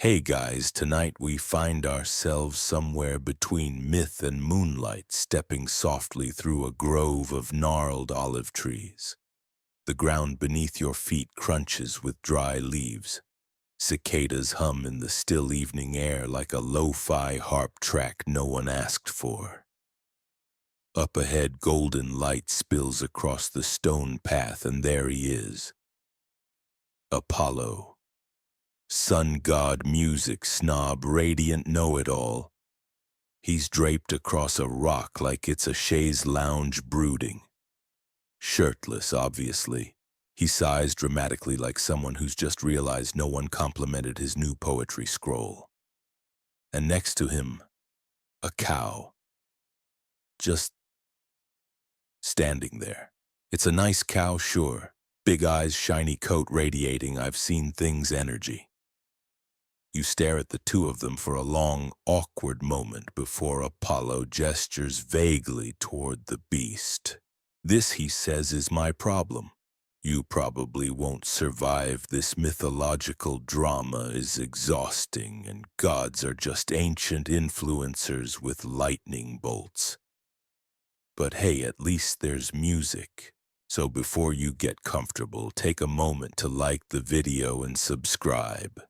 Hey guys, tonight we find ourselves somewhere between myth and moonlight, stepping softly through a grove of gnarled olive trees. The ground beneath your feet crunches with dry leaves. Cicadas hum in the still evening air like a lo-fi harp track no one asked for. Up ahead, golden light spills across the stone path, and there he is. Apollo. Sun god, music snob, radiant know-it-all. He's draped across a rock like it's a chaise lounge brooding. Shirtless, obviously. He sighs dramatically like someone who's just realized no one complimented his new poetry scroll. And next to him, a cow. Just standing there. It's a nice cow, sure. Big eyes, shiny coat radiating I've seen things energy. You stare at the two of them for a long, awkward moment before Apollo gestures vaguely toward the beast. This, he says, is my problem. You probably won't survive. This mythological drama is exhausting, and gods are just ancient influencers with lightning bolts. But hey, at least there's music. So before you get comfortable, take a moment to like the video and subscribe.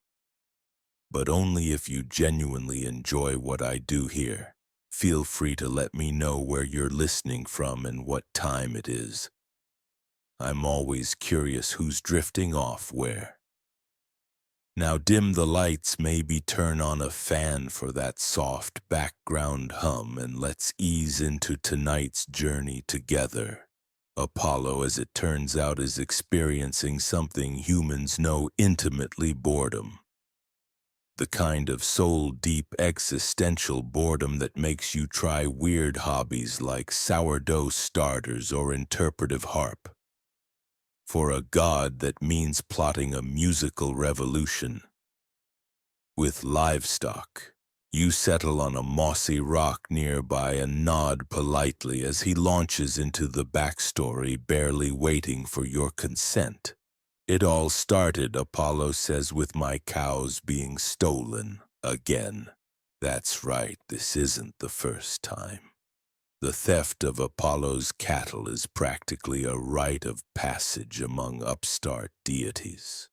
But only if you genuinely enjoy what I do here. Feel free to let me know where you're listening from and what time it is. I'm always curious who's drifting off where. Now dim the lights, maybe turn on a fan for that soft background hum, and let's ease into tonight's journey together. Apollo, as it turns out, is experiencing something humans know intimately: boredom. The kind of soul-deep existential boredom that makes you try weird hobbies like sourdough starters or interpretive harp. For a god, that means plotting a musical revolution. With livestock, you settle on a mossy rock nearby and nod politely as he launches into the backstory, barely waiting for your consent. It all started, Apollo says, with my cows being stolen again. That's right, this isn't the first time. The theft of Apollo's cattle is practically a rite of passage among upstart deities.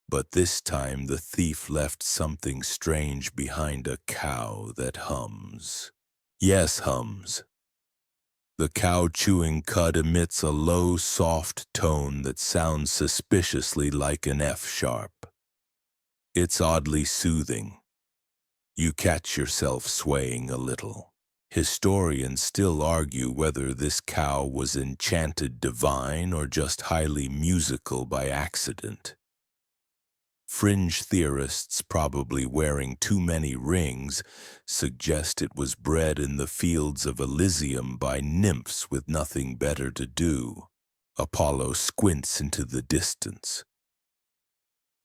But this time the thief left something strange behind: a cow that hums. Yes, hums. The cow chewing cud emits a low, soft tone that sounds suspiciously like an F sharp. It's oddly soothing. You catch yourself swaying a little. Historians still argue whether this cow was enchanted divine or just highly musical by accident. Fringe theorists, probably wearing too many rings, suggest it was bred in the fields of Elysium by nymphs with nothing better to do. Apollo squints into the distance.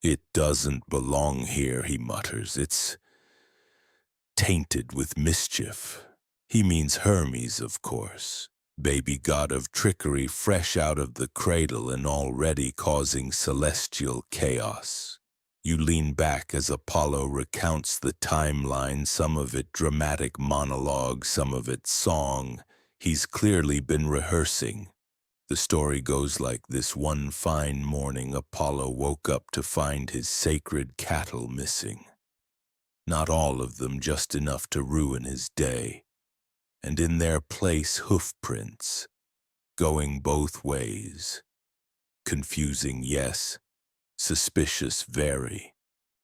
It doesn't belong here, he mutters. It's tainted with mischief. He means Hermes, of course. Baby god of trickery, fresh out of the cradle and already causing celestial chaos. You lean back as Apollo recounts the timeline, some of it dramatic monologue, some of it song. He's clearly been rehearsing. The story goes like this: one fine morning, Apollo woke up to find his sacred cattle missing. Not all of them, just enough to ruin his day. And in their place, hoof prints, going both ways. Confusing, yes. Suspicious, very.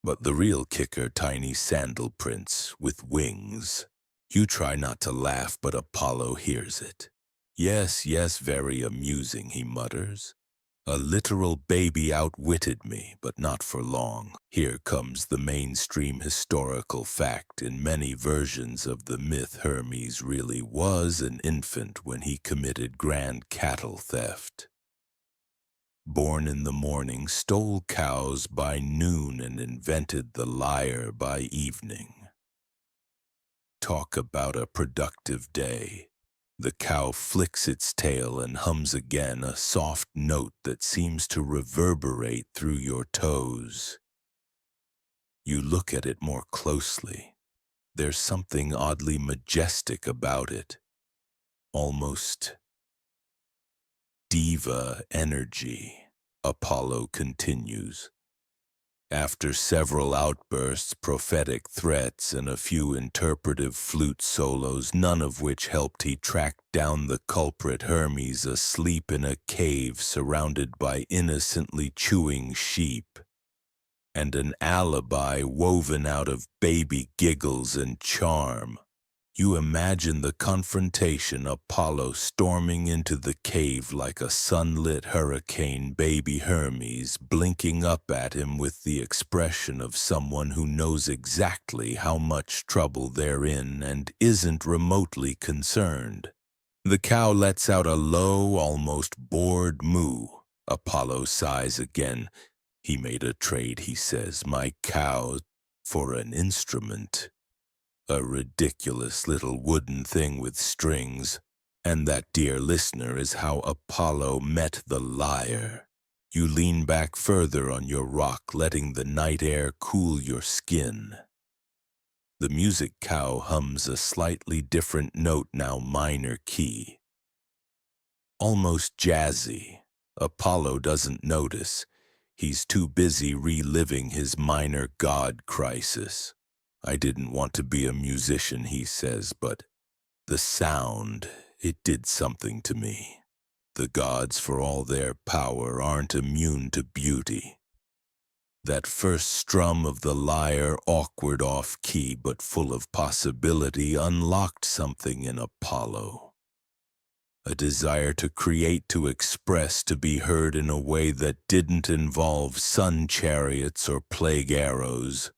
But the real kicker, tiny sandal prints with wings. You try not to laugh, but Apollo hears it. Yes, yes, very amusing, he mutters. A literal baby outwitted me, but not for long. Here comes the mainstream historical fact. In many versions of the myth, Hermes really was an infant when he committed grand cattle theft. Born in the morning, stole cows by noon, and invented the lyre by evening. Talk about a productive day. The cow flicks its tail and hums again, a soft note that seems to reverberate through your toes. You look at it more closely. There's something oddly majestic about it. Almost diva energy, Apollo continues. After several outbursts, prophetic threats, and a few interpretive flute solos, none of which helped, he tracked down the culprit Hermes asleep in a cave surrounded by innocently chewing sheep, and an alibi woven out of baby giggles and charm. You imagine the confrontation, Apollo storming into the cave like a sunlit hurricane, baby Hermes blinking up at him with the expression of someone who knows exactly how much trouble they're in and isn't remotely concerned. The cow lets out a low, almost bored moo. Apollo sighs again. He made a trade, he says, my cow, for an instrument. A ridiculous little wooden thing with strings. And that, dear listener, is how Apollo met the lyre. You lean back further on your rock, letting the night air cool your skin. The music cow hums a slightly different note now, minor key. Almost jazzy. Apollo doesn't notice. He's too busy reliving his minor god crisis. I didn't want to be a musician, he says, but the sound, it did something to me. The gods, for all their power, aren't immune to beauty. That first strum of the lyre, awkward off-key but full of possibility, unlocked something in Apollo. A desire to create, to express, to be heard in a way that didn't involve sun chariots or plague arrows.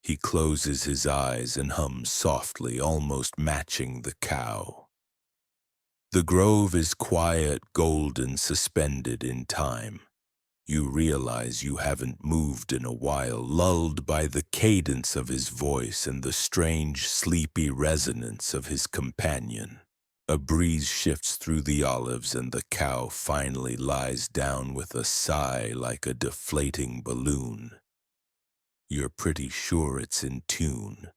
He closes his eyes and hums softly, almost matching the cow. The grove is quiet, golden, suspended in time. You realize you haven't moved in a while, lulled by the cadence of his voice and the strange, sleepy resonance of his companion. A breeze shifts through the olives and the cow finally lies down with a sigh like a deflating balloon. You're pretty sure it's in tune.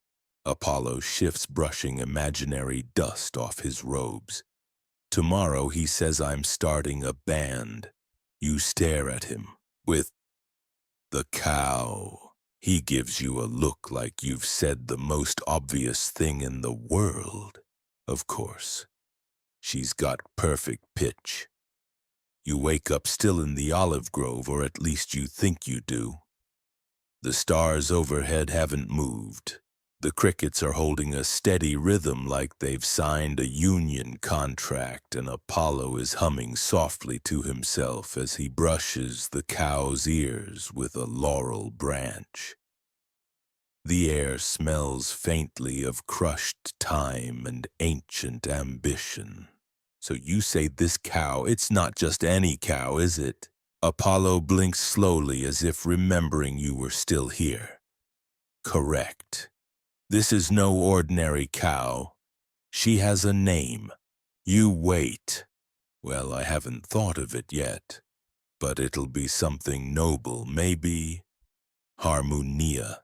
Apollo shifts, brushing imaginary dust off his robes. Tomorrow, he says, I'm starting a band. You stare at him with the cow. He gives you a look like you've said the most obvious thing in the world. Of course. She's got perfect pitch. You wake up still in the olive grove, or at least you think you do. The stars overhead haven't moved. The crickets are holding a steady rhythm like they've signed a union contract, and Apollo is humming softly to himself as he brushes the cow's ears with a laurel branch. The air smells faintly of crushed time and ancient ambition. So you say this cow, it's not just any cow, is it? Apollo blinks slowly as if remembering you were still here. Correct. This is no ordinary cow. She has a name. You wait. Well, I haven't thought of it yet, but it'll be something noble, maybe Harmonia.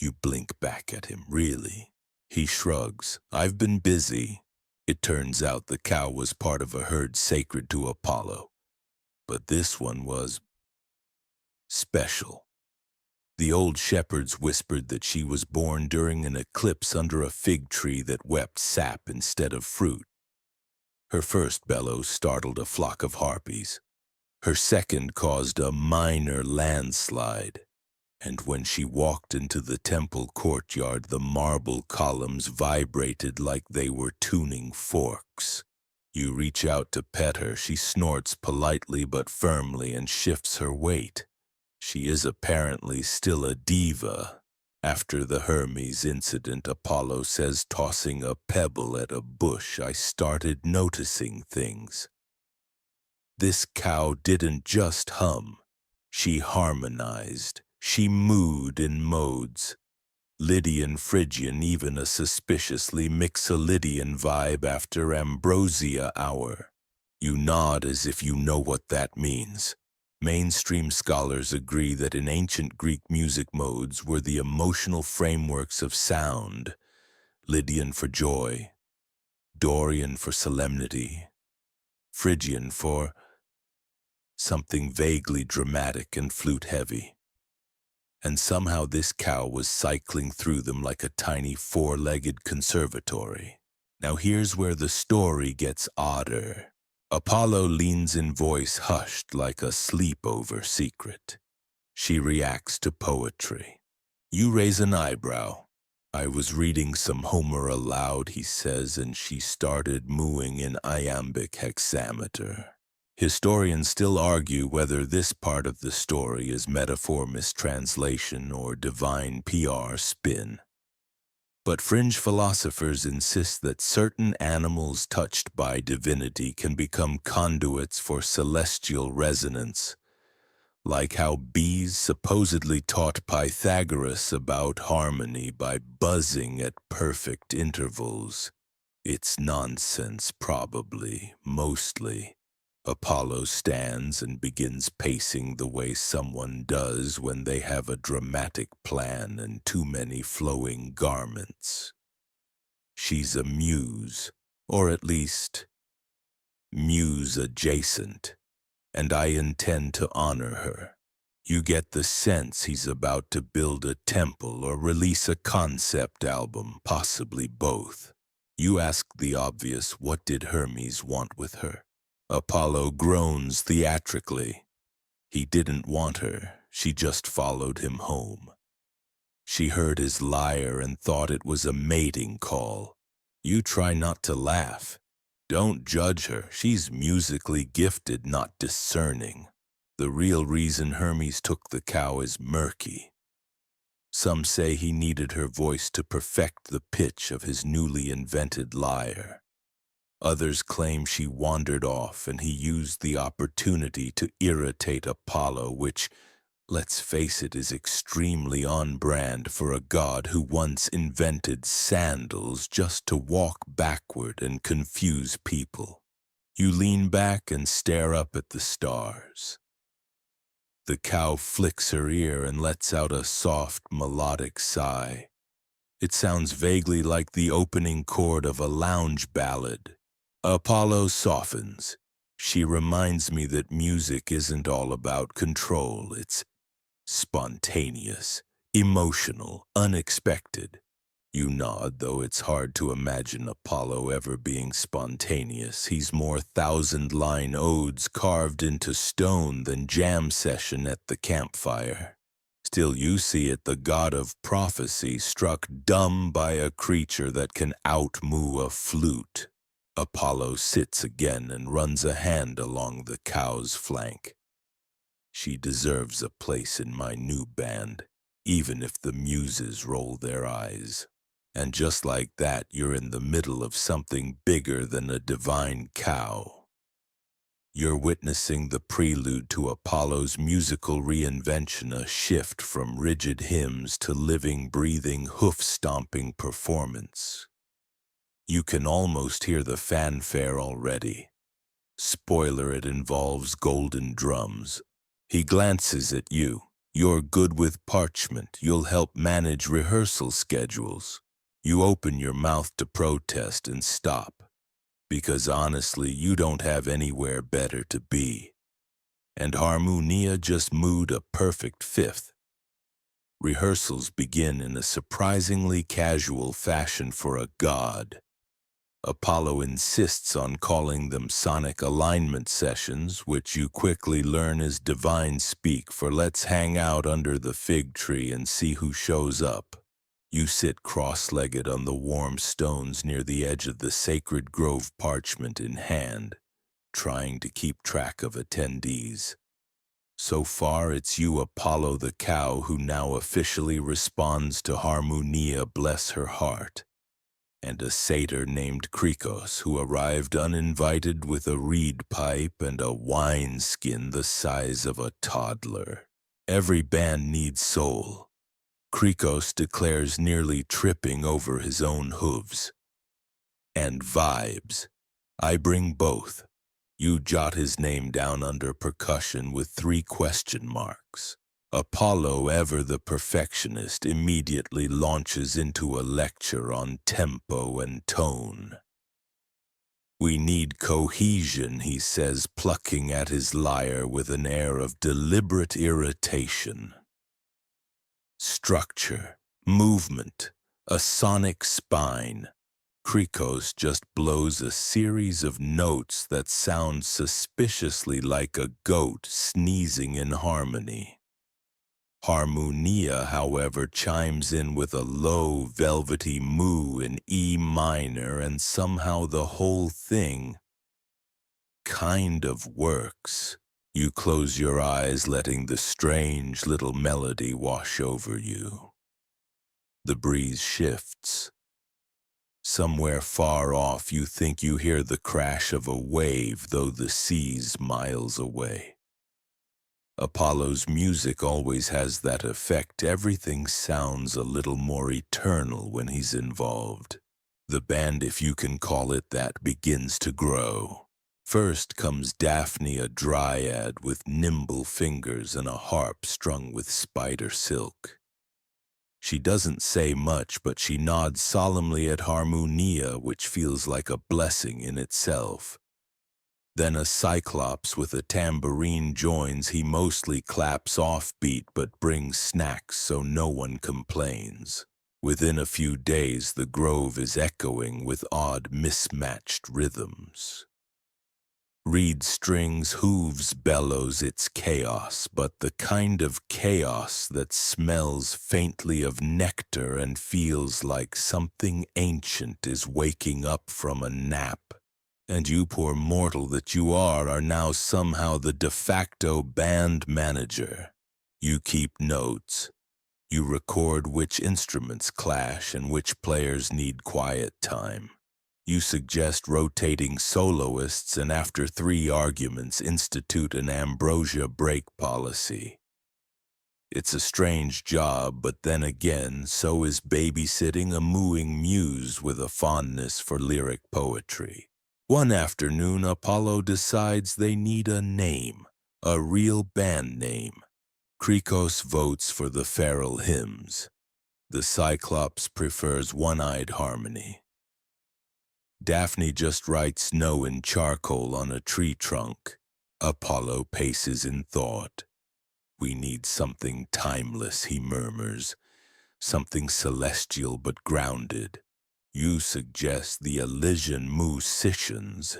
You blink back at him, really. He shrugs. I've been busy. It turns out the cow was part of a herd sacred to Apollo. But this one was special. The old shepherds whispered that she was born during an eclipse under a fig tree that wept sap instead of fruit. Her first bellow startled a flock of harpies. Her second caused a minor landslide. And when she walked into the temple courtyard, the marble columns vibrated like they were tuning forks. You reach out to pet her. She snorts politely but firmly and shifts her weight. She is apparently still a diva. After the Hermes incident, Apollo says, tossing a pebble at a bush, I started noticing things. This cow didn't just hum. She harmonized. She mooed in modes. Lydian, Phrygian, even a suspiciously Mixolydian vibe after ambrosia hour. You nod as if you know what that means. Mainstream scholars agree that in ancient Greek music modes were the emotional frameworks of sound, Lydian for joy, Dorian for solemnity, Phrygian for something vaguely dramatic and flute-heavy. And somehow this cow was cycling through them like a tiny four-legged conservatory. Now here's where the story gets odder. Apollo leans in, voice hushed like a sleepover secret. She reacts to poetry. You raise an eyebrow. I was reading some Homer aloud, he says, and she started mooing in iambic hexameter. Historians still argue whether this part of the story is metaphor mistranslation or divine PR spin. But fringe philosophers insist that certain animals touched by divinity can become conduits for celestial resonance, like how bees supposedly taught Pythagoras about harmony by buzzing at perfect intervals. It's nonsense, probably, mostly. Apollo stands and begins pacing the way someone does when they have a dramatic plan and too many flowing garments. She's a muse, or at least, muse adjacent, and I intend to honor her. You get the sense he's about to build a temple or release a concept album, possibly both. You ask the obvious, what did Hermes want with her? Apollo groans theatrically. He didn't want her, she just followed him home. She heard his lyre and thought it was a mating call. You try not to laugh. Don't judge her, she's musically gifted, not discerning. The real reason Hermes took the cow is murky. Some say he needed her voice to perfect the pitch of his newly invented lyre. Others claim she wandered off and he used the opportunity to irritate Apollo, which, let's face it, is extremely on brand for a god who once invented sandals just to walk backward and confuse people. You lean back and stare up at the stars. The cow flicks her ear and lets out a soft, melodic sigh. It sounds vaguely like the opening chord of a lounge ballad. Apollo softens. She reminds me that music isn't all about control. It's spontaneous, emotional, unexpected. You nod, though it's hard to imagine Apollo ever being spontaneous. He's more thousand-line odes carved into stone than jam session at the campfire. Still, you see it, the god of prophecy struck dumb by a creature that can outmoo a flute. Apollo sits again and runs a hand along the cow's flank. She deserves a place in my new band, even if the muses roll their eyes. And just like that, you're in the middle of something bigger than a divine cow. You're witnessing the prelude to Apollo's musical reinvention, a shift from rigid hymns to living, breathing, hoof-stomping performance. You can almost hear the fanfare already. Spoiler, it involves golden drums. He glances at you. You're good with parchment. You'll help manage rehearsal schedules. You open your mouth to protest and stop, because honestly, you don't have anywhere better to be. And Harmonia just mooed a perfect fifth. Rehearsals begin in a surprisingly casual fashion for a god. Apollo insists on calling them sonic alignment sessions, which you quickly learn is divine speak for let's hang out under the fig tree and see who shows up. You sit cross-legged on the warm stones near the edge of the sacred grove, parchment in hand, trying to keep track of attendees. So far, it's you, Apollo the cow, who now officially responds to Harmonia, bless her heart, and a satyr named Krikos, who arrived uninvited with a reed pipe and a wineskin the size of a toddler. Every band needs soul, Krikos declares, nearly tripping over his own hooves. And vibes. I bring both. You jot his name down under percussion with 3 question marks. Apollo, ever the perfectionist, immediately launches into a lecture on tempo and tone. We need cohesion, he says, plucking at his lyre with an air of deliberate irritation. Structure, movement, a sonic spine. Krikos just blows a series of notes that sound suspiciously like a goat sneezing in harmony. Harmonia, however, chimes in with a low, velvety moo in E minor, and somehow the whole thing kind of works. You close your eyes, letting the strange little melody wash over you. The breeze shifts. Somewhere far off, you think you hear the crash of a wave, though the sea's miles away. Apollo's music always has that effect. Everything sounds a little more eternal when he's involved. The band, if you can call it that, begins to grow. First comes Daphne, a dryad with nimble fingers and a harp strung with spider silk. She doesn't say much, but she nods solemnly at Harmonia, which feels like a blessing in itself. Then a Cyclops with a tambourine joins. He mostly claps offbeat but brings snacks so no one complains. Within a few days, the grove is echoing with odd mismatched rhythms. Reed strings, hooves, bellows, it's chaos, but the kind of chaos that smells faintly of nectar and feels like something ancient is waking up from a nap. And you, poor mortal that you are now somehow the de facto band manager. You keep notes. You record which instruments clash and which players need quiet time. You suggest rotating soloists, and after 3 arguments institute an ambrosia break policy. It's a strange job, but then again, so is babysitting a mooing muse with a fondness for lyric poetry. One afternoon, Apollo decides they need a name, a real band name. Krikos votes for the Feral Hymns. The Cyclops prefers One-Eyed Harmony. Daphne just writes snow in charcoal on a tree trunk. Apollo paces in thought. We need something timeless, he murmurs, something celestial but grounded. You suggest the Elysian Musicians,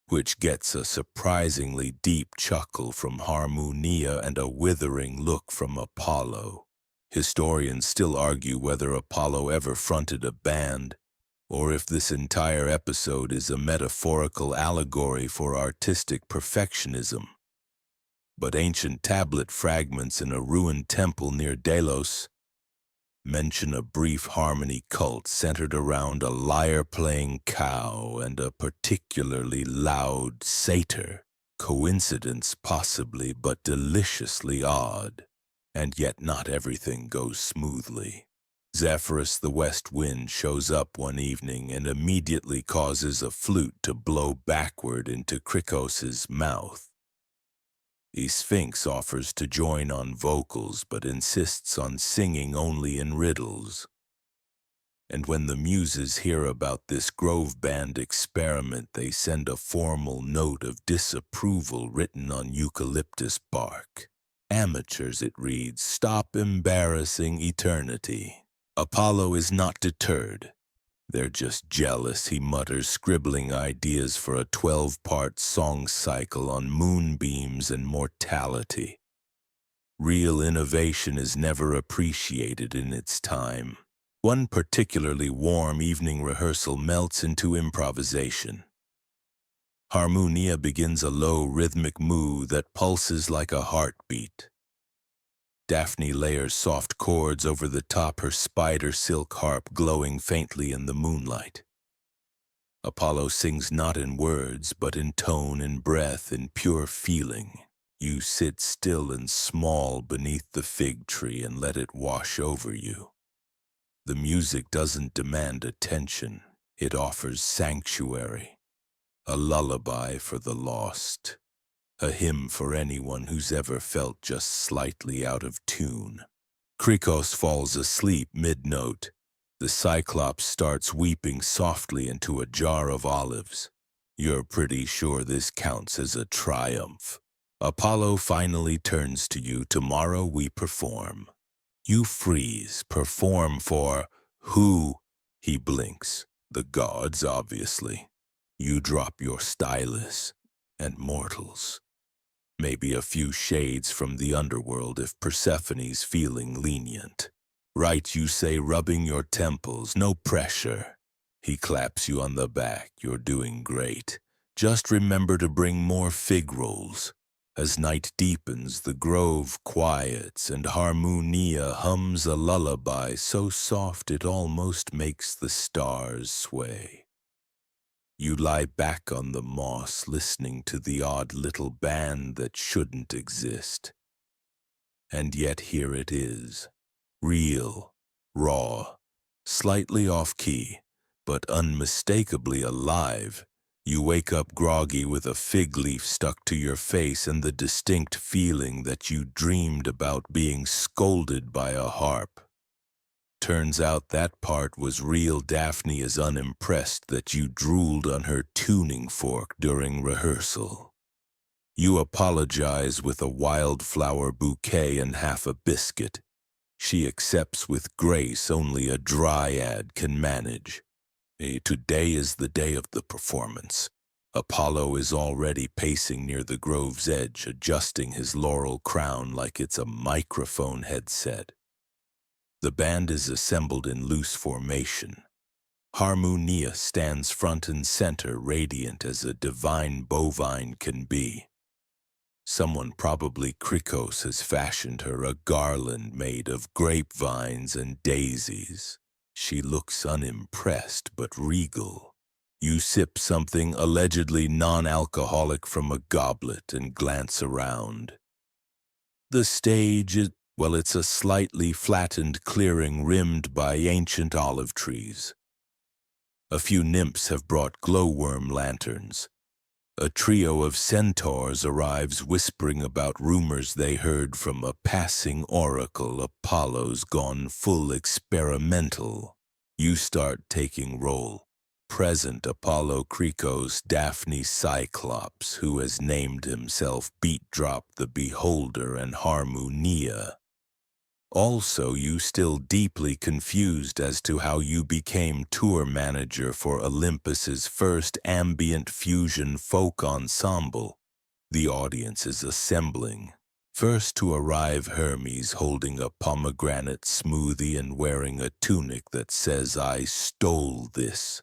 which gets a surprisingly deep chuckle from Harmonia and a withering look from Apollo. Historians still argue whether Apollo ever fronted a band, or if this entire episode is a metaphorical allegory for artistic perfectionism. But ancient tablet fragments in a ruined temple near Delos mention a brief harmony cult centered around a lyre-playing cow and a particularly loud satyr. Coincidence possibly, but deliciously odd. And yet not everything goes smoothly. Zephyrus the west wind shows up one evening and immediately causes a flute to blow backward into Krikos's mouth. The Sphinx offers to join on vocals but insists on singing only in riddles. And when the muses hear about this Grove Band experiment, they send a formal note of disapproval written on eucalyptus bark. Amateurs, it reads, stop embarrassing eternity. Apollo is not deterred. They're just jealous, he mutters, scribbling ideas for a 12-part song cycle on moonbeams and mortality. Real innovation is never appreciated in its time. One particularly warm evening rehearsal melts into improvisation. Harmonia begins a low rhythmic moo that pulses like a heartbeat. Daphne layers soft chords over the top, her spider silk harp glowing faintly in the moonlight. Apollo sings not in words, but in tone and breath, in pure feeling. You sit still and small beneath the fig tree and let it wash over you. The music doesn't demand attention, it offers sanctuary. a lullaby for the lost, a hymn for anyone who's ever felt just slightly out of tune. Krikos falls asleep mid-note. The Cyclops starts weeping softly into a jar of olives. You're pretty sure this counts as a triumph. Apollo finally turns to you. Tomorrow we perform. You freeze. Perform for who? He blinks. The gods, obviously. You drop your stylus. And mortals. Maybe a few shades from the underworld if Persephone's feeling lenient. Right, you say, rubbing your temples, no pressure. He claps you on the back. You're doing great. Just remember to bring more fig rolls. As night deepens, the grove quiets, and Harmonia hums a lullaby so soft it almost makes the stars sway. You lie back on the moss, listening to the odd little band that shouldn't exist. And yet here it is, real, raw, slightly off-key, but unmistakably alive. You wake up groggy with a fig leaf stuck to your face and the distinct feeling that you dreamed about being scolded by a harp. Turns out that part was real. Daphne is unimpressed that you drooled on her tuning fork during rehearsal. You apologize with a wildflower bouquet and half a biscuit. She accepts with grace only a dryad can manage. Today is the day of the performance. Apollo is already pacing near the grove's edge, adjusting his laurel crown like it's a microphone headset. The band is assembled in loose formation. Harmonia stands front and center, radiant as a divine bovine can be. Someone, probably Krikos, has fashioned her a garland made of grapevines and daisies. She looks unimpressed but regal. You sip something allegedly non-alcoholic from a goblet and glance around. The stage is, well, it's a slightly flattened clearing rimmed by ancient olive trees. A few nymphs have brought glowworm lanterns. A trio of centaurs arrives whispering about rumors they heard from a passing oracle. Apollo's gone full experimental. You start taking role. Present Apollo, Krikos, Daphne, Cyclops, who has named himself Beat Drop the Beholder, and Harmonia. Also, you still deeply confused as to how you became tour manager for Olympus's first ambient fusion folk ensemble. The audience is assembling. First to arrive, Hermes, holding a pomegranate smoothie and wearing a tunic that says, "I stole this."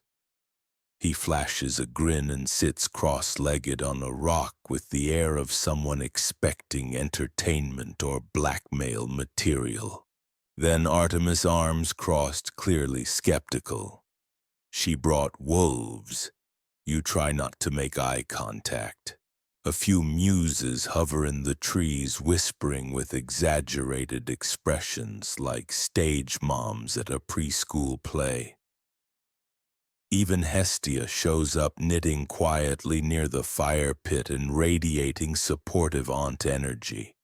He flashes a grin and sits cross-legged on a rock with the air of someone expecting entertainment or blackmail material. Then Artemis, arms crossed, clearly skeptical. She brought wolves. You try not to make eye contact. A few muses hover in the trees, whispering with exaggerated expressions like stage moms at a preschool play. Even Hestia shows up, knitting quietly near the fire pit and radiating supportive aunt energy.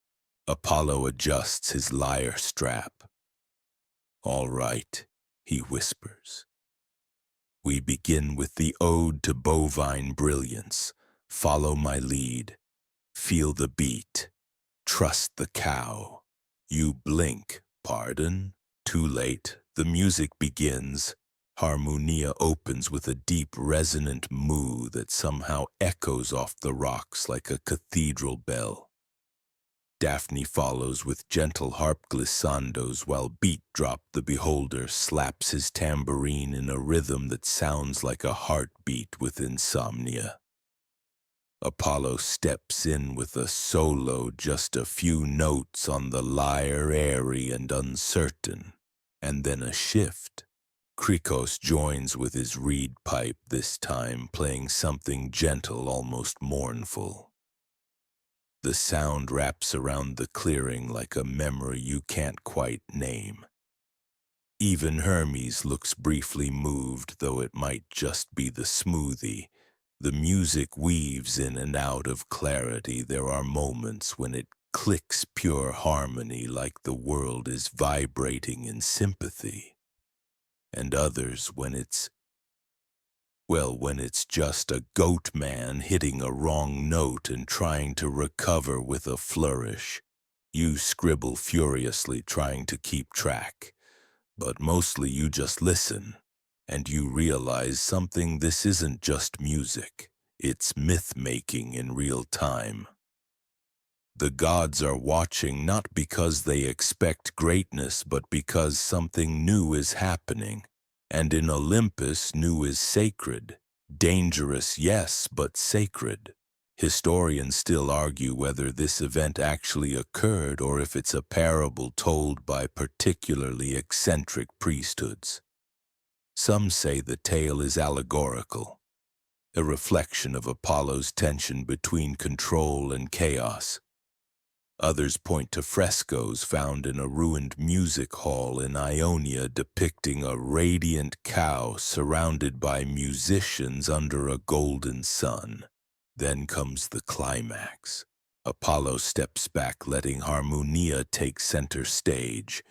Apollo adjusts his lyre strap. "All right," he whispers. "We begin with the ode to bovine brilliance. Follow my lead. Feel the beat. Trust the cow." You blink. Pardon? Too late. The music begins. Harmonia opens with a deep, resonant moo that somehow echoes off the rocks like a cathedral bell. Daphne follows with gentle harp glissandos while Beat Drop the Beholder slaps his tambourine in a rhythm that sounds like a heartbeat with insomnia. Apollo steps in with a solo, just a few notes on the lyre, airy and uncertain, and then a shift. Krikos joins with his reed pipe, this time playing something gentle, almost mournful. The sound wraps around the clearing like a memory you can't quite name. Even Hermes looks briefly moved, though it might just be the smoothie. The music weaves in and out of clarity. There are moments when it clicks pure harmony like the world is vibrating in sympathy, and others when it's just a goat man hitting a wrong note and trying to recover with a flourish. You scribble furiously trying to keep track, but mostly you just listen, and you realize something: this isn't just music, it's myth-making in real time. The gods are watching not because they expect greatness, but because something new is happening. And in Olympus, new is sacred. Dangerous, yes, but sacred. Historians still argue whether this event actually occurred or if it's a parable told by particularly eccentric priesthoods. Some say the tale is allegorical, a reflection of Apollo's tension between control and chaos. Others point to frescoes found in a ruined music hall in Ionia depicting a radiant cow surrounded by musicians under a golden sun. Then comes the climax. Apollo steps back, letting Harmonia take center stage.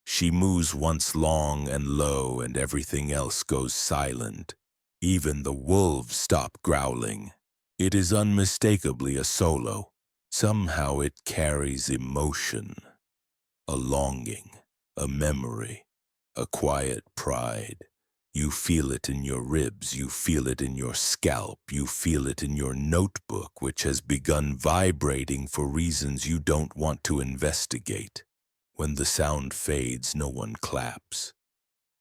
She moves once long and low, and everything else goes silent. Even the wolves stop growling. It is unmistakably a solo. Somehow it carries emotion, a longing, a memory, a quiet pride. You feel it in your ribs, you feel it in your scalp, you feel it in your notebook, which has begun vibrating for reasons you don't want to investigate. When the sound fades, no one claps.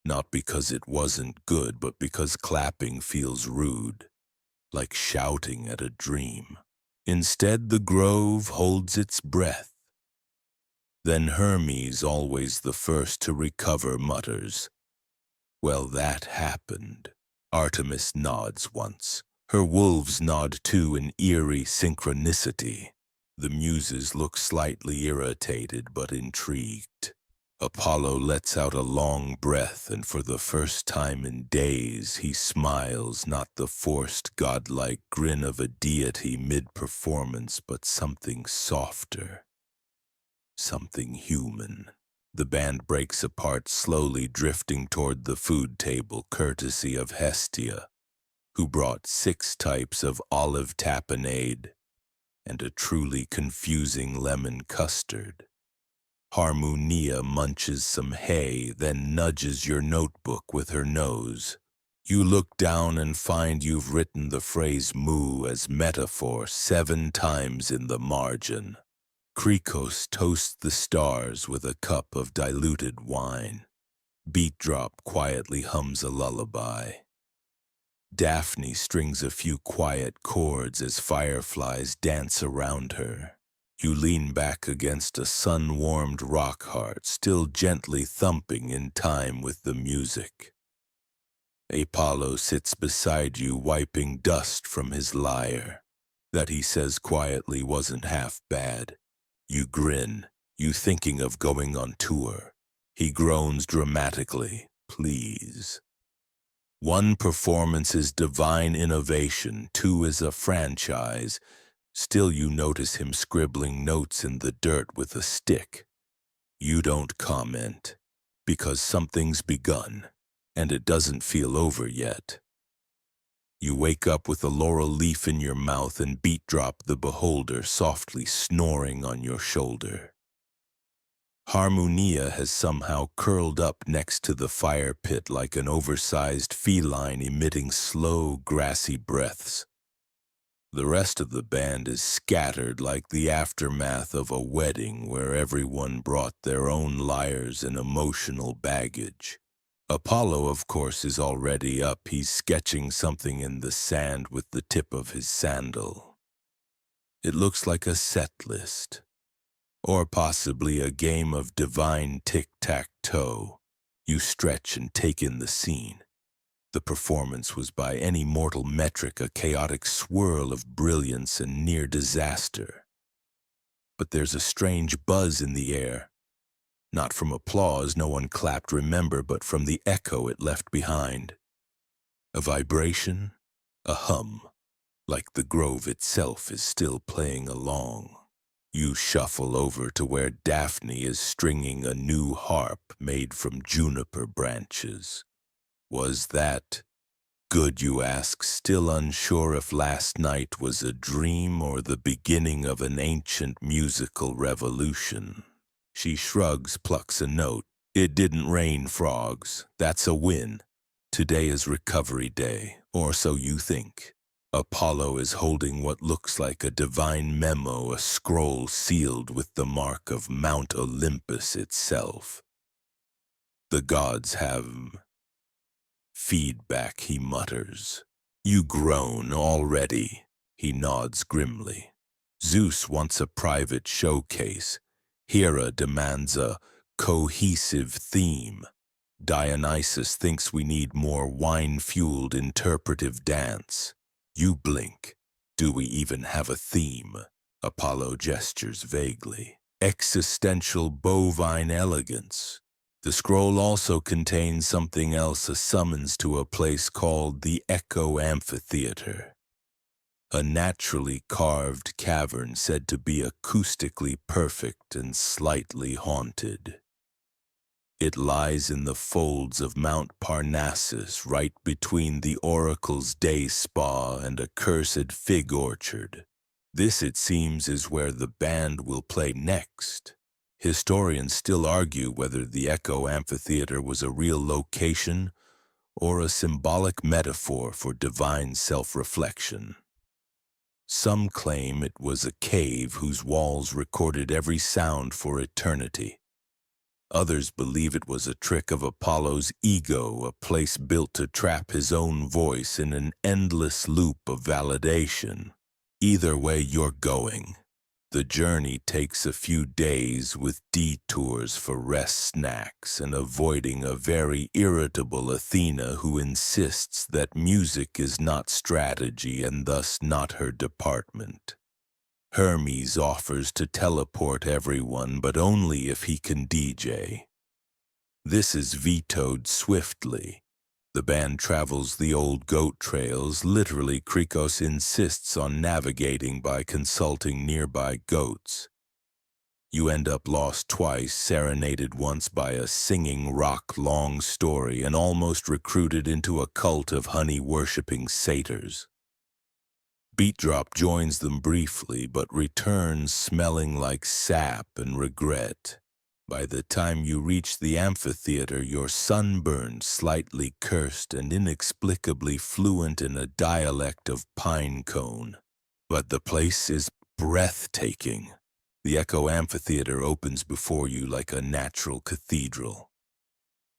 Not because it wasn't good, but because clapping feels rude, like shouting at a dream. Instead, the grove holds its breath. Then Hermes, always the first to recover, mutters, "Well, that happened." Artemis nods once. Her wolves nod too in eerie synchronicity. The muses look slightly irritated but intrigued. Apollo lets out a long breath, and for the first time in days he smiles, not the forced godlike grin of a deity mid-performance, but something softer, something human. The band breaks apart, slowly drifting toward the food table, courtesy of Hestia, who brought 6 types of olive tapenade and a truly confusing lemon custard. Harmonia munches some hay, then nudges your notebook with her nose. You look down and find you've written the phrase moo as metaphor 7 times in the margin. Krikos toasts the stars with a cup of diluted wine. Beat Drop quietly hums a lullaby. Daphne strings a few quiet chords as fireflies dance around her. You lean back against a sun-warmed rock heart, still gently thumping in time with the music. Apollo sits beside you, wiping dust from his lyre. That, he says quietly, wasn't half bad. You grin, you thinking of going on tour. He groans dramatically, "Please." 1 performance is divine innovation, 2 is a franchise. Still you notice him scribbling notes in the dirt with a stick. You don't comment, because something's begun, and it doesn't feel over yet. You wake up with a laurel leaf in your mouth and Beat Drop the Beholder softly snoring on your shoulder. Harmonia has somehow curled up next to the fire pit like an oversized feline emitting slow, grassy breaths. The rest of the band is scattered like the aftermath of a wedding where everyone brought their own lyres and emotional baggage. Apollo, of course, is already up. He's sketching something in the sand with the tip of his sandal. It looks like a set list, or possibly a game of divine tic-tac-toe. You stretch and take in the scene. The performance was by any mortal metric a chaotic swirl of brilliance and near disaster. But there's a strange buzz in the air. Not from applause, no one clapped, remember, but from the echo it left behind. A vibration, a hum, like the grove itself is still playing along. You shuffle over to where Daphne is stringing a new harp made from juniper branches. Was that good, you ask, still unsure if last night was a dream or the beginning of an ancient musical revolution? She shrugs, plucks a note. It didn't rain frogs. That's a win. Today is recovery day, or so you think. Apollo is holding what looks like a divine memo, a scroll sealed with the mark of Mount Olympus itself. The gods have feedback, he mutters. You groan already, he nods grimly. Zeus wants a private showcase. Hera demands a cohesive theme. Dionysus thinks we need more wine-fueled interpretive dance. You blink. Do we even have a theme? Apollo gestures vaguely. Existential bovine elegance. The scroll also contains something else, a summons to a place called the Echo Amphitheater. A naturally carved cavern said to be acoustically perfect and slightly haunted. It lies in the folds of Mount Parnassus, right between the Oracle's day spa and a cursed fig orchard. This, it seems, is where the band will play next. Historians still argue whether the Echo Amphitheater was a real location or a symbolic metaphor for divine self-reflection. Some claim it was a cave whose walls recorded every sound for eternity. Others believe it was a trick of Apollo's ego, a place built to trap his own voice in an endless loop of validation. Either way you're going, the journey takes a few days with detours for rest snacks and avoiding a very irritable Athena who insists that music is not strategy and thus not her department. Hermes offers to teleport everyone, but only if he can DJ. This is vetoed swiftly. The band travels the old goat trails. Literally, Krikos insists on navigating by consulting nearby goats. You end up lost twice, serenaded once by a singing rock long story, and almost recruited into a cult of honey-worshipping satyrs. Beatdrop joins them briefly, but returns smelling like sap and regret. By the time you reach the amphitheater, you're sunburned, slightly cursed, and inexplicably fluent in a dialect of Pinecone. But the place is breathtaking. The Echo Amphitheater opens before you like a natural cathedral.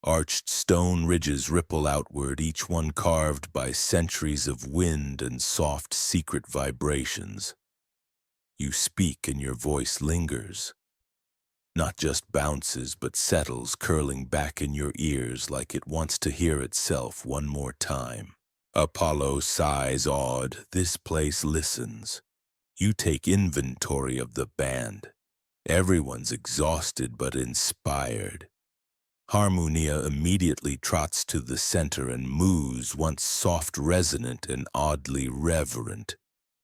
Arched stone ridges ripple outward, each one carved by centuries of wind and soft, secret vibrations. You speak and your voice lingers. Not just bounces, but settles, curling back in your ears like it wants to hear itself one more time. Apollo sighs awed. This place listens. You take inventory of the band. Everyone's exhausted but inspired. Harmonia immediately trots to the center and moos, once soft, resonant, and oddly reverent.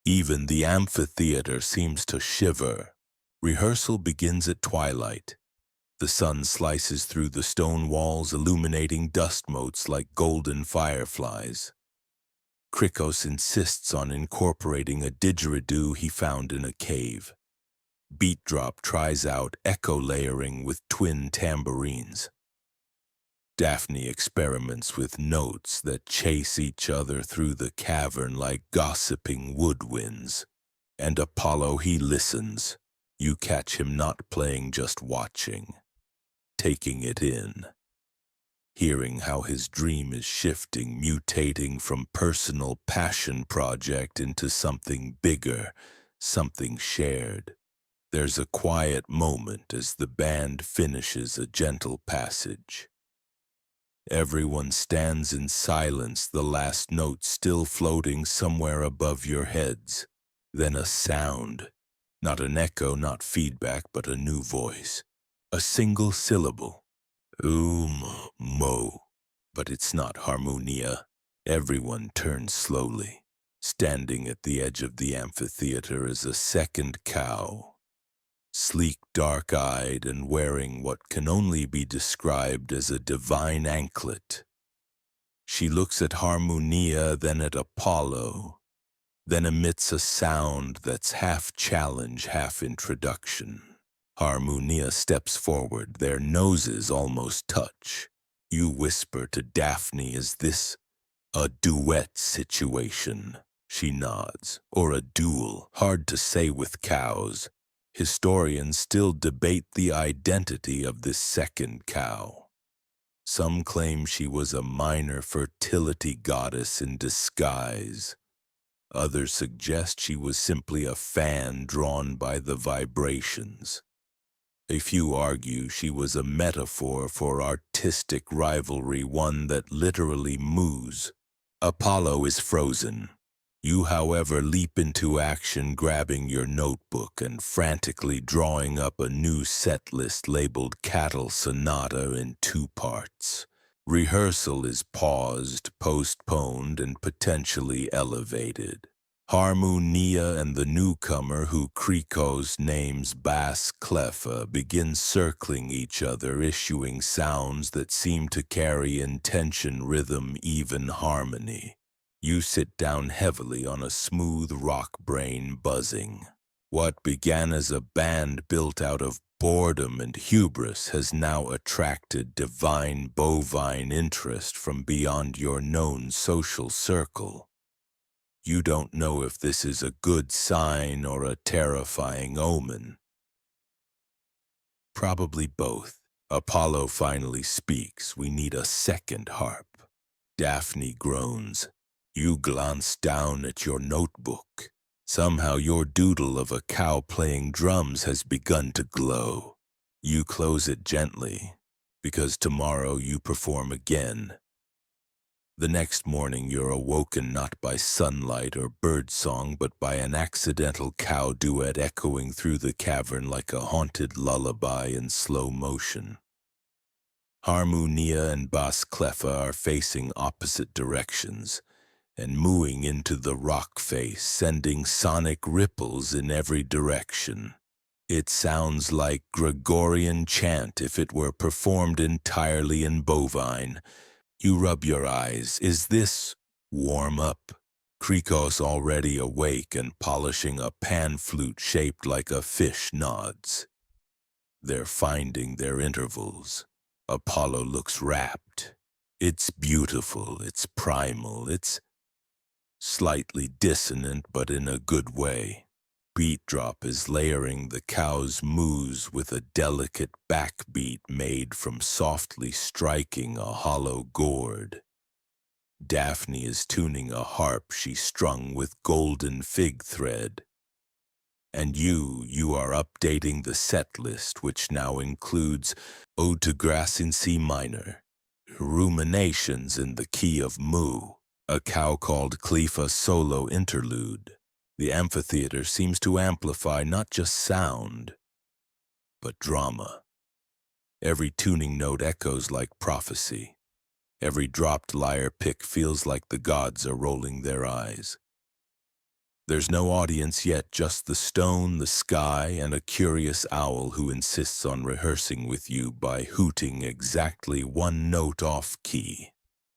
Even the amphitheater seems to shiver. Rehearsal begins at twilight. The sun slices through the stone walls, illuminating dust motes like golden fireflies. Krikos insists on incorporating a didgeridoo he found in a cave. Beatdrop tries out echo layering with twin tambourines. Daphne experiments with notes that chase each other through the cavern like gossiping woodwinds. And Apollo, he listens. You catch him not playing, just watching, taking it in, hearing how his dream is shifting, mutating from personal passion project into something bigger, something shared. There's a quiet moment as the band finishes a gentle passage. Everyone stands in silence, the last note still floating somewhere above your heads. Then a sound. Not an echo, not feedback, but a new voice. A single syllable. Mo. But it's not harmonia. Everyone turns slowly. Standing at the edge of the amphitheater is a second cow, sleek, dark-eyed, and wearing what can only be described as a divine anklet. She looks at Harmonia, then at Apollo, then emits a sound that's half challenge, half introduction. Harmonia steps forward, their noses almost touch. You whisper to Daphne, "Is this a duet situation?" She nods. Or a duel. Hard to say with cows. Historians still debate the identity of this second cow. Some claim she was a minor fertility goddess in disguise. Others suggest she was simply a fan drawn by the vibrations. A few argue she was a metaphor for artistic rivalry, one that literally moves. Apollo is frozen. You, however, leap into action, grabbing your notebook and frantically drawing up a new set list labeled Cattle Sonata in 2 parts. Rehearsal is paused, postponed, and potentially elevated. Harmonia and the newcomer, who Krikos names Bas Clefa, begin circling each other, issuing sounds that seem to carry intention, rhythm, even harmony. You sit down heavily on a smooth rock brain buzzing. What began as a band built out of boredom and hubris has now attracted divine bovine interest from beyond your known social circle. You don't know if this is a good sign or a terrifying omen. Probably both. Apollo finally speaks. "We need a second harp." Daphne groans. You glance down at your notebook. Somehow your doodle of a cow playing drums has begun to glow. You close it gently, because tomorrow you perform again. The next morning you're awoken not by sunlight or birdsong, but by an accidental cow duet echoing through the cavern like a haunted lullaby in slow motion. Harmonia and Bas Clefa are facing opposite directions and mooing into the rock face, sending sonic ripples in every direction. It sounds like Gregorian chant if it were performed entirely in bovine. You rub your eyes. Is this warm-up? Krikos, already awake and polishing a pan flute shaped like a fish, nods. They're finding their intervals. Apollo looks rapt. It's beautiful, it's primal, it's slightly dissonant, but in a good way. Beat drop is layering the cow's moos with a delicate backbeat made from softly striking a hollow gourd. Daphne is tuning a harp she strung with golden fig thread. And you are updating the set list, which now includes Ode to Grass in C minor, Ruminations in the key of Mu, a cow called Clefa solo interlude. The amphitheater seems to amplify not just sound, but drama. Every tuning note echoes like prophecy. Every dropped lyre pick feels like the gods are rolling their eyes. There's no audience yet, just the stone, the sky, and a curious owl who insists on rehearsing with you by hooting exactly 1 note off key.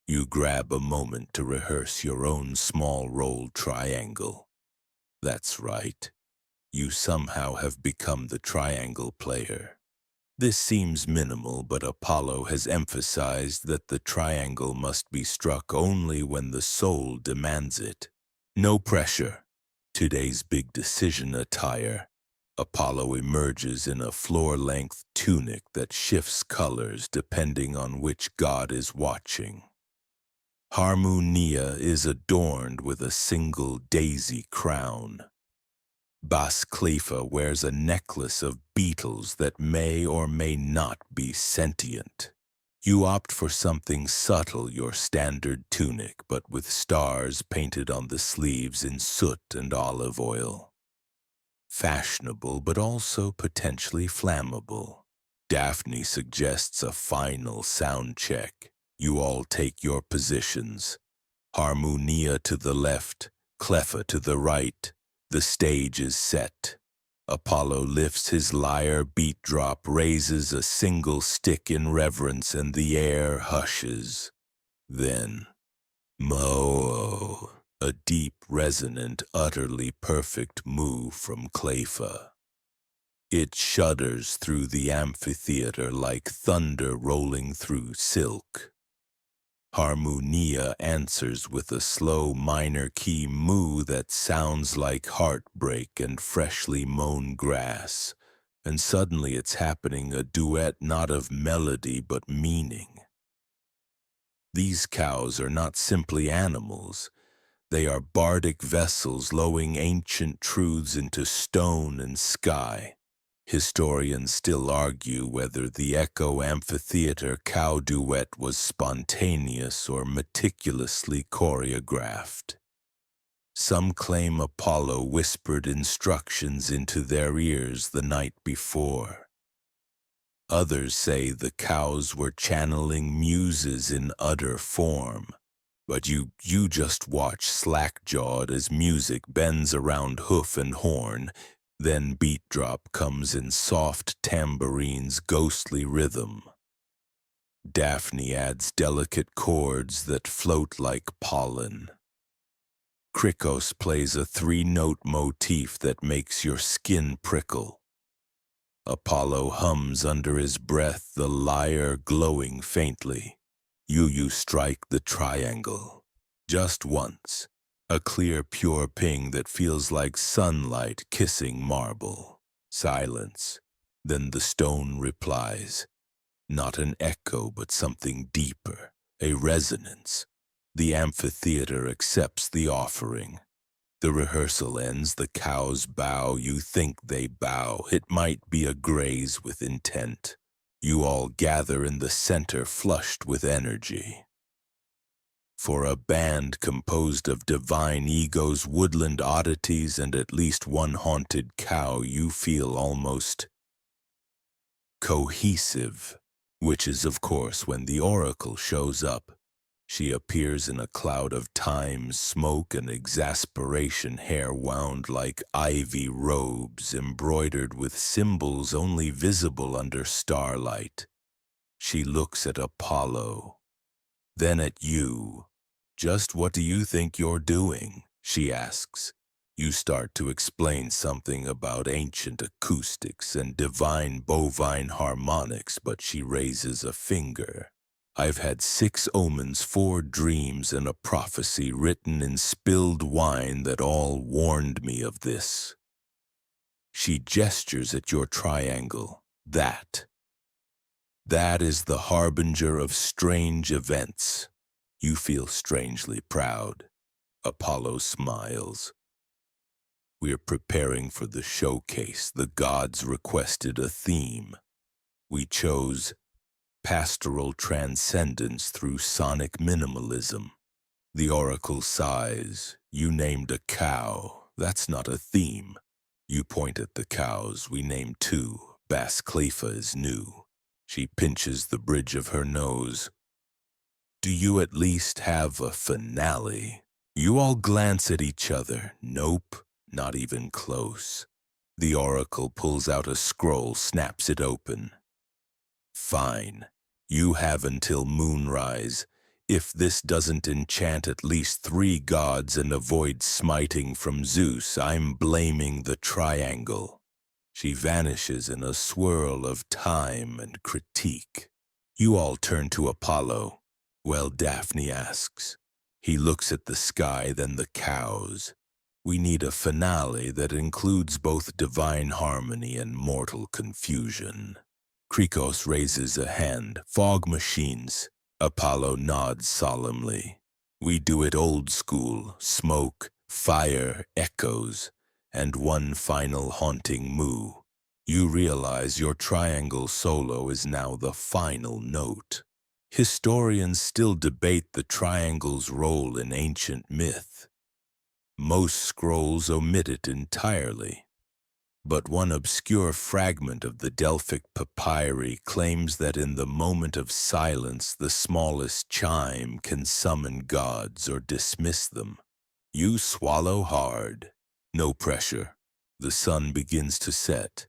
You grab a moment to rehearse your own small rolled triangle. That's right. You somehow have become the triangle player. This seems minimal, but Apollo has emphasized that the triangle must be struck only when the soul demands it. No pressure. Today's big decision attire. Apollo emerges in a floor-length tunic that shifts colors depending on which god is watching. Harmonia is adorned with a single daisy crown. Bas Clefa wears a necklace of beetles that may or may not be sentient. You opt for something subtle, your standard tunic, but with stars painted on the sleeves in soot and olive oil. Fashionable, but also potentially flammable. Daphne suggests a final sound check. You all take your positions. Harmonia to the left, Cleffa to the right. The stage is set. Apollo lifts his lyre, beat drop, raises a single stick in reverence, and the air hushes. Then, Mo, a deep, resonant, utterly perfect moo from Cleffa. It shudders through the amphitheater like thunder rolling through silk. Harmonia answers with a slow minor key moo that sounds like heartbreak and freshly mown grass, and suddenly it's happening, a duet not of melody but meaning. These cows are not simply animals. They are bardic vessels lowing ancient truths into stone and sky. Historians still argue whether the Echo Amphitheater cow duet was spontaneous or meticulously choreographed. Some claim Apollo whispered instructions into their ears the night before. Others say the cows were channeling muses in utter form. But you just watch slack-jawed as music bends around hoof and horn. Then beat drop comes in soft tambourine's ghostly rhythm. Daphne adds delicate chords that float like pollen. Krikos plays a three-note motif that makes your skin prickle. Apollo hums under his breath, the lyre glowing faintly. You strike the triangle. Just once. A clear, pure ping that feels like sunlight kissing marble. Silence. Then the stone replies. Not an echo, but something deeper. A resonance. The amphitheater accepts the offering. The rehearsal ends, the cows bow, you think they bow. It might be a graze with intent. You all gather in the center, flushed with energy. For a band composed of divine egos, woodland oddities, and at least one haunted cow, you feel almost cohesive, which is, of course, when the oracle shows up. She appears in a cloud of time, smoke, and exasperation, hair wound like ivy robes, embroidered with symbols only visible under starlight. She looks at Apollo, then at you. Just what do you think you're doing? She asks. You start to explain something about ancient acoustics and divine bovine harmonics, but she raises a finger. I've had 6 omens, 4 dreams, and a prophecy written in spilled wine that all warned me of this. She gestures at your triangle. That is the harbinger of strange events. You feel strangely proud. Apollo smiles. We're preparing for the showcase. The gods requested a theme. We chose pastoral transcendence through sonic minimalism. The oracle sighs. You named a cow. That's not a theme. You point at the cows. We named 2. Bass Cleffa is new. She pinches the bridge of her nose. Do you at least have a finale? You all glance at each other. Nope, not even close. The oracle pulls out a scroll, snaps it open. Fine. You have until moonrise. If this doesn't enchant at least 3 gods and avoid smiting from Zeus, I'm blaming the triangle. She vanishes in a swirl of time and critique. You all turn to Apollo. Well, Daphne asks. He looks at the sky, then the cows. We need a finale that includes both divine harmony and mortal confusion. Krikos raises a hand. Fog machines. Apollo nods solemnly. We do it old school. Smoke, fire, echoes, and one final haunting moo. You realize your triangle solo is now the final note. Historians still debate the triangle's role in ancient myth. Most scrolls omit it entirely. But one obscure fragment of the Delphic papyri claims that in the moment of silence the smallest chime can summon gods or dismiss them. You swallow hard. No pressure. The sun begins to set.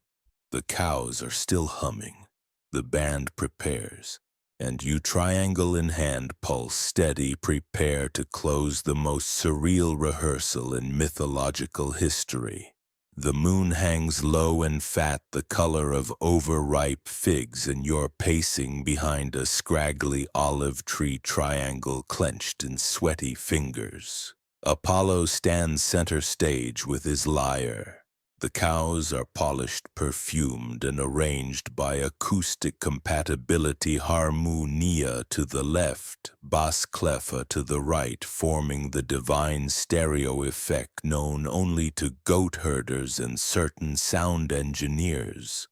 The cows are still humming. The band prepares. And you, triangle in hand, pulse steady, prepare to close the most surreal rehearsal in mythological history. The moon hangs low and fat, the color of overripe figs, and you're pacing behind a scraggly olive tree, triangle clenched in sweaty fingers. Apollo stands center stage with his lyre. The cows are polished, perfumed, and arranged by acoustic compatibility, harmonia to the left, bass clef to the right, forming the divine stereo effect known only to goat herders and certain sound engineers.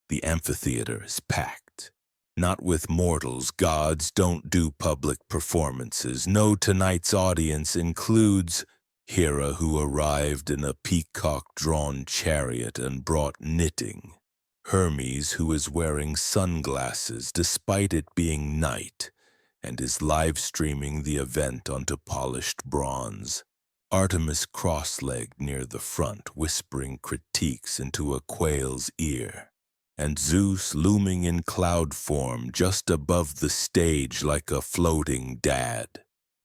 The amphitheater is packed. Not with mortals, gods don't do public performances. No, tonight's audience includes Hera, who arrived in a peacock-drawn chariot and brought knitting. Hermes, who is wearing sunglasses despite it being night, and is live-streaming the event onto polished bronze. Artemis cross-legged near the front, whispering critiques into a quail's ear. And Zeus looming in cloud form just above the stage like a floating dad.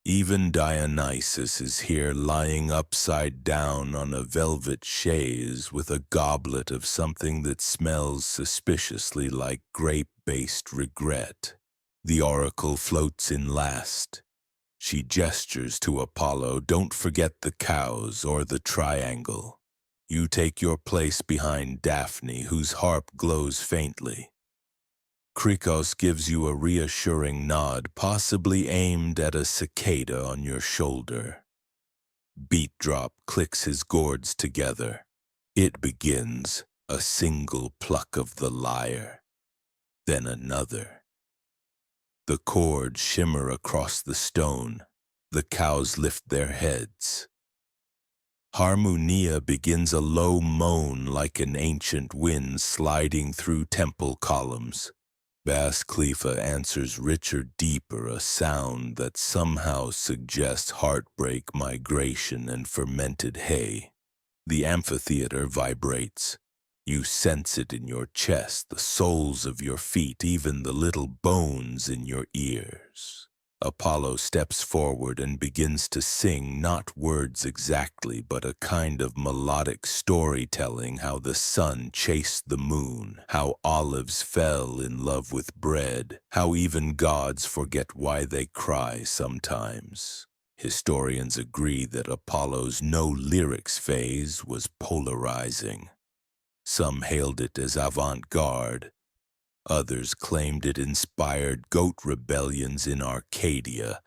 Even Dionysus is here, lying upside down on a velvet chaise with a goblet of something that smells suspiciously like grape-based regret. The oracle floats in last. She gestures to Apollo, "Don't forget the cows or the triangle." You take your place behind Daphne, whose harp glows faintly. Krikos gives you a reassuring nod, possibly aimed at a cicada on your shoulder. Beat Drop clicks his gourds together. It begins, a single pluck of the lyre, then another. The chords shimmer across the stone. The cows lift their heads. Harmonia begins a low moan like an ancient wind sliding through temple columns. Bass clef answers richer, deeper, a sound that somehow suggests heartbreak, migration, and fermented hay. The amphitheater vibrates. You sense it in your chest, the soles of your feet, even the little bones in your ears. Apollo steps forward and begins to sing, not words exactly, but a kind of melodic storytelling, how the sun chased the moon, how olives fell in love with bread, how even gods forget why they cry sometimes. Historians agree that Apollo's no-lyrics phase was polarizing. Some hailed it as avant-garde. Others claimed it inspired goat rebellions in Arcadia.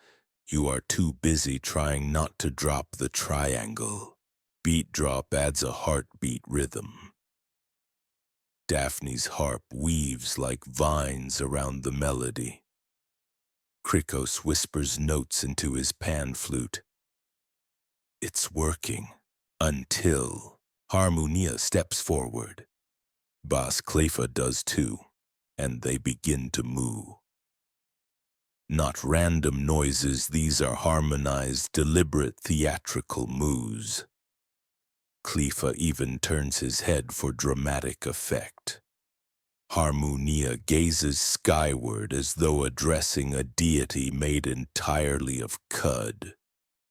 You are too busy trying not to drop the triangle. Beat Drop adds a heartbeat rhythm. Daphne's harp weaves like vines around the melody. Krikos whispers notes into his pan flute. It's working. Until Harmonia steps forward. Bass clef does too. And they begin to moo. Not random noises, these are harmonized, deliberate, theatrical moos. Clef even turns his head for dramatic effect. Harmonia gazes skyward as though addressing a deity made entirely of cud.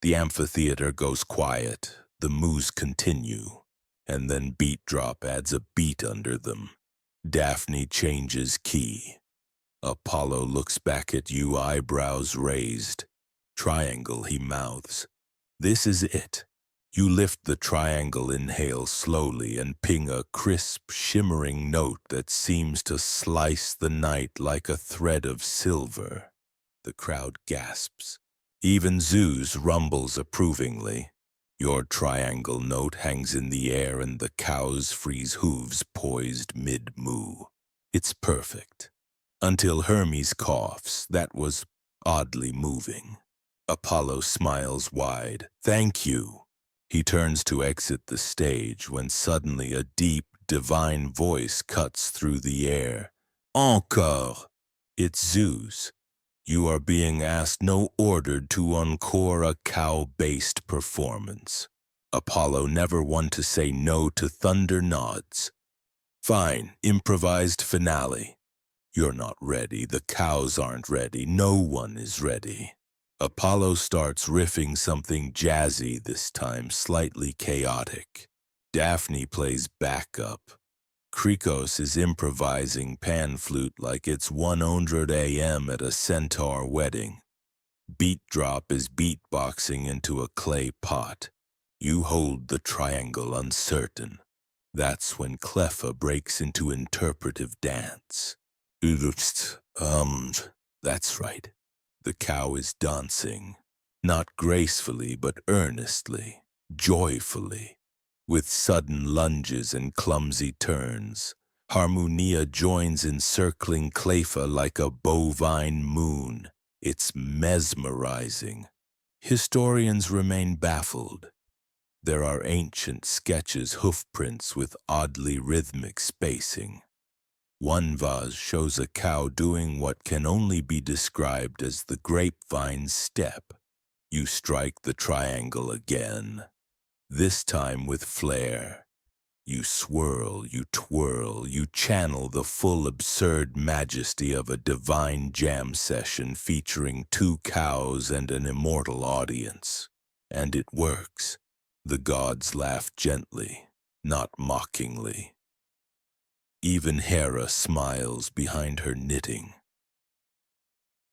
The amphitheater goes quiet, the moos continue, and then Beat Drop adds a beat under them. Daphne changes key. Apollo looks back at you, eyebrows raised. Triangle, he mouths. This is it. You lift the triangle, inhale slowly, and ping a crisp, shimmering note that seems to slice the night like a thread of silver. The crowd gasps. Even Zeus rumbles approvingly. Your triangle note hangs in the air and the cows freeze hooves poised mid-moo. It's perfect. Until Hermes coughs, that was oddly moving. Apollo smiles wide. Thank you. He turns to exit the stage when suddenly a deep, divine voice cuts through the air. Encore! It's Zeus. You are being asked, no, ordered to encore a cow-based performance. Apollo never one to say no to thunder nods. Fine, improvised finale. You're not ready, the cows aren't ready, no one is ready. Apollo starts riffing something jazzy this time, slightly chaotic. Daphne plays backup. Krikos is improvising pan flute like it's 100 a.m. at a centaur wedding. Beat Drop is beatboxing into a clay pot. You hold the triangle uncertain. That's when Cleffa breaks into interpretive dance. That's right. The cow is dancing, not gracefully but earnestly, joyfully, with sudden lunges and clumsy turns. Harmonia joins in circling Cleffa like a bovine moon. It's mesmerizing. Historians remain baffled. There are ancient sketches, hoofprints with oddly rhythmic spacing. One vase shows a cow doing what can only be described as the grapevine step. You strike the triangle again, this time with flair. You swirl, you twirl, you channel the full absurd majesty of a divine jam session featuring 2 cows and an immortal audience. And it works. The gods laugh gently, not mockingly. Even Hera smiles behind her knitting.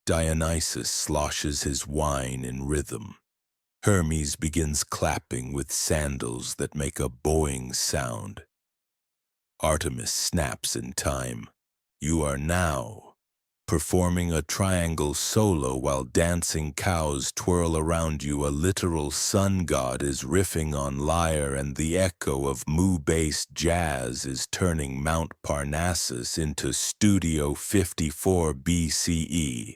Dionysus sloshes his wine in rhythm. Hermes begins clapping with sandals that make a bowing sound. Artemis snaps in time. You are now performing a triangle solo while dancing cows twirl around you. A literal sun god is riffing on lyre, and the echo of Mu-based jazz is turning Mount Parnassus into Studio 54 BCE.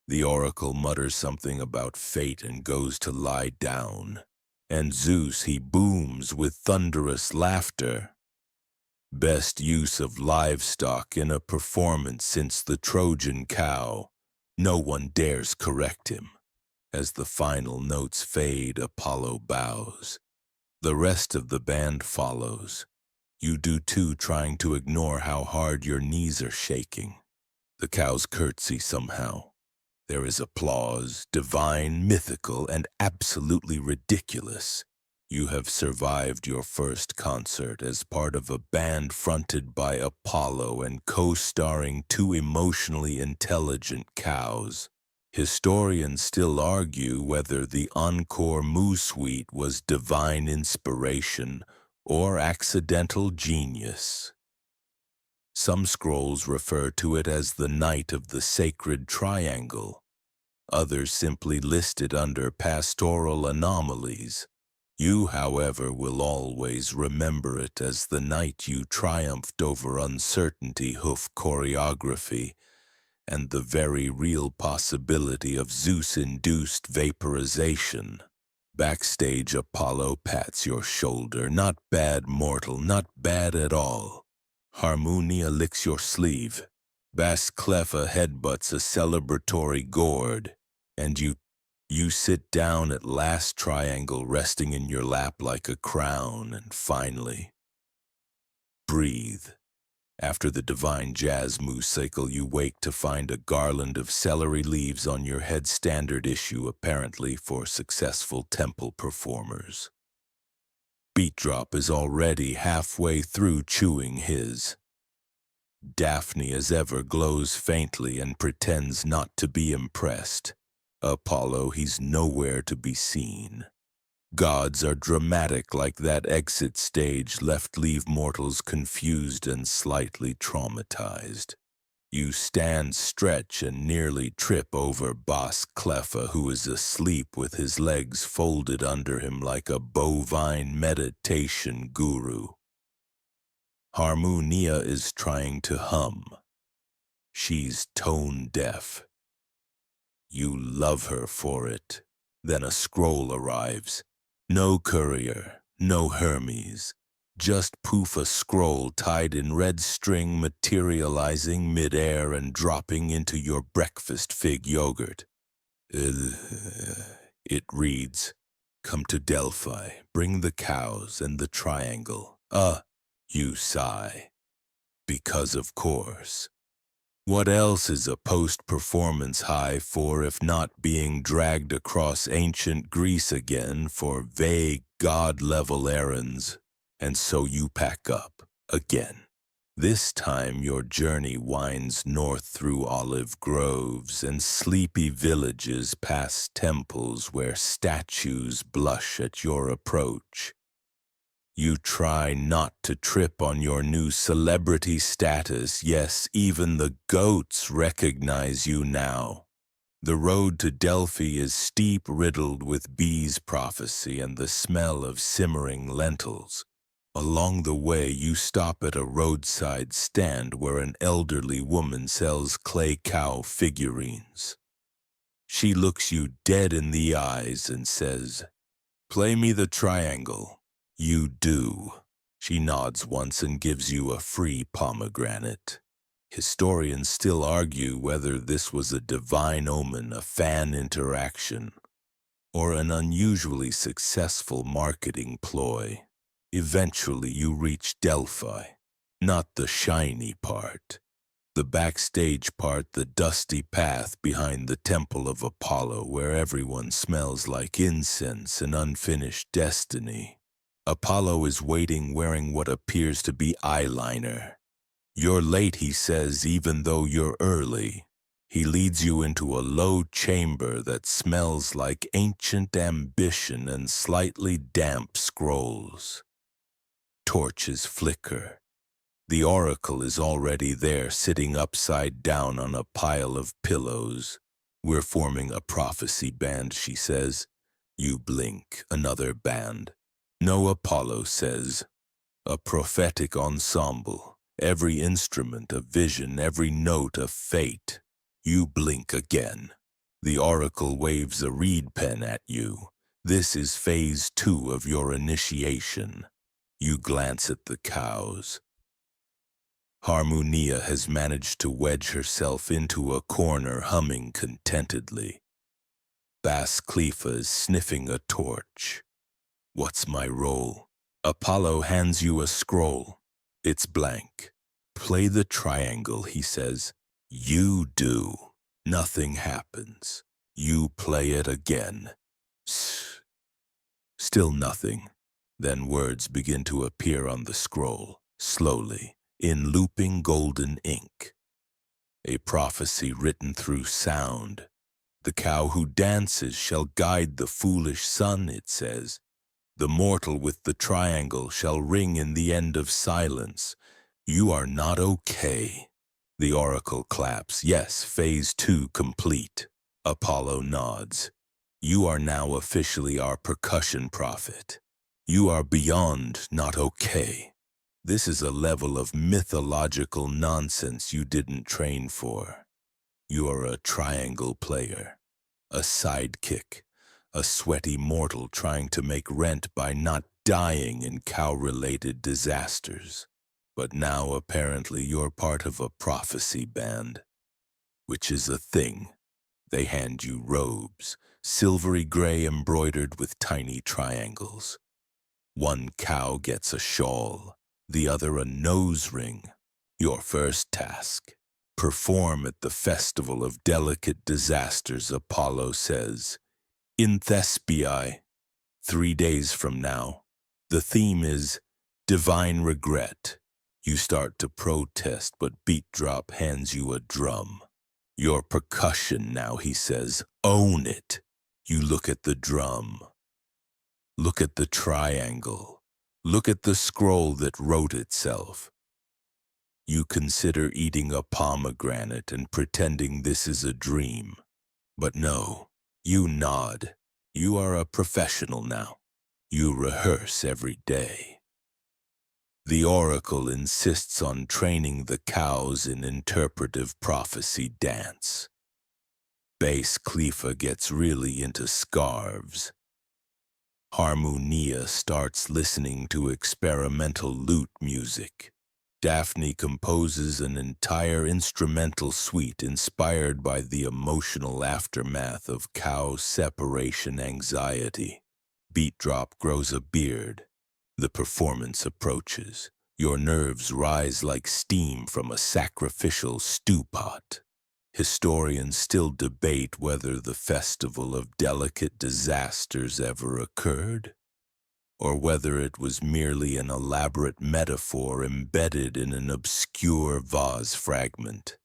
The oracle mutters something about fate and goes to lie down. And Zeus, he booms with thunderous laughter. Best use of livestock in a performance since the Trojan cow. No one dares correct him. As the final notes fade, Apollo bows. The rest of the band follows. You do too, trying to ignore how hard your knees are shaking. The cows curtsy somehow. There is applause, divine, mythical, and absolutely ridiculous. You have survived your first concert as part of a band fronted by Apollo and co-starring 2 emotionally intelligent cows. Historians still argue whether the encore Mu Suite was divine inspiration or accidental genius. Some scrolls refer to it as the Night of the Sacred Triangle. Others simply list it under pastoral anomalies. You, however, will always remember it as the night you triumphed over uncertainty, hoof choreography, and the very real possibility of Zeus-induced vaporization. Backstage, Apollo pats your shoulder. Not bad, mortal, not bad at all. Harmonia licks your sleeve. Bass Cleffa headbutts a celebratory gourd, and you sit down at last, triangle resting in your lap like a crown, and finally breathe. After the divine jazz musical, you wake to find a garland of celery leaves on your head, standard issue apparently for successful temple performers. Beat Drop is already halfway through chewing his. Daphne, as ever, glows faintly and pretends not to be impressed. Apollo, he's nowhere to be seen. Gods are dramatic like that exit stage leave mortals confused and slightly traumatized. You stand, stretch, and nearly trip over Boss Cleffa, who is asleep with his legs folded under him like a bovine meditation guru. Harmonia is trying to hum. She's tone deaf. You love her for it. Then a scroll arrives. No courier, no Hermes. Just poof, a scroll tied in red string materializing midair and dropping into your breakfast fig yogurt. It reads, "Come to Delphi, bring the cows and the triangle." You sigh. Because of course. What else is a post-performance high for if not being dragged across ancient Greece again for vague god-level errands? And so you pack up, again. This time your journey winds north through olive groves and sleepy villages past temples where statues blush at your approach. You try not to trip on your new celebrity status. Yes, even the goats recognize you now. The road to Delphi is steep, riddled with bees' prophecy and the smell of simmering lentils. Along the way, you stop at a roadside stand where an elderly woman sells clay cow figurines. She looks you dead in the eyes and says, "Play me the triangle." You do. She nods once and gives you a free pomegranate. Historians still argue whether this was a divine omen, a fan interaction, or an unusually successful marketing ploy. Eventually you reach Delphi, not the shiny part. The backstage part, the dusty path behind the Temple of Apollo where everyone smells like incense and unfinished destiny. Apollo is waiting wearing what appears to be eyeliner. You're late, he says, even though you're early. He leads you into a low chamber that smells like ancient ambition and slightly damp scrolls. Torches flicker. The oracle is already there, sitting upside down on a pile of pillows. "We're forming a prophecy band," she says. You blink. Another band. "No," Apollo says. "A prophetic ensemble. Every instrument a vision, every note a fate." You blink again. The oracle waves a reed pen at you. "This is phase 2 of your initiation." You glance at the cows. Harmonia has managed to wedge herself into a corner, humming contentedly. Bass Clefa is sniffing a torch. "What's my role?" Apollo hands you a scroll. It's blank. "Play the triangle," he says. You do. Nothing happens. You play it again. Still nothing. Then words begin to appear on the scroll, slowly, in looping golden ink. A prophecy written through sound. "The cow who dances shall guide the foolish son," it says. "The mortal with the triangle shall ring in the end of silence." You are not okay. The oracle claps. "Yes, phase 2 complete." Apollo nods. "You are now officially our percussion prophet. You are beyond not okay. This is a level of mythological nonsense you didn't train for. You are a triangle player, a sidekick, a sweaty mortal trying to make rent by not dying in cow-related disasters. But now apparently you're part of a prophecy band, which is a thing. They hand you robes, silvery gray embroidered with tiny triangles. One cow gets a shawl, the other a nose ring. Your first task: perform at the Festival of Delicate Disasters, Apollo says, in Thespiae, 3 days from now. The theme is Divine Regret. You start to protest, but Beat Drop hands you a drum. "Your percussion now," he says. "Own it." You look at the drum. Look at the triangle. Look at the scroll that wrote itself. You consider eating a pomegranate and pretending this is a dream. But no, you nod. You are a professional now. You rehearse every day. The oracle insists on training the cows in interpretive prophecy dance. Bass Clefa gets really into scarves. Harmonia starts listening to experimental lute music. Daphne composes an entire instrumental suite inspired by the emotional aftermath of cow separation anxiety. Beat Drop grows a beard. The performance approaches. Your nerves rise like steam from a sacrificial stew pot. Historians still debate whether the festival of delicate disasters ever occurred, or whether it was merely an elaborate metaphor embedded in an obscure vase fragment.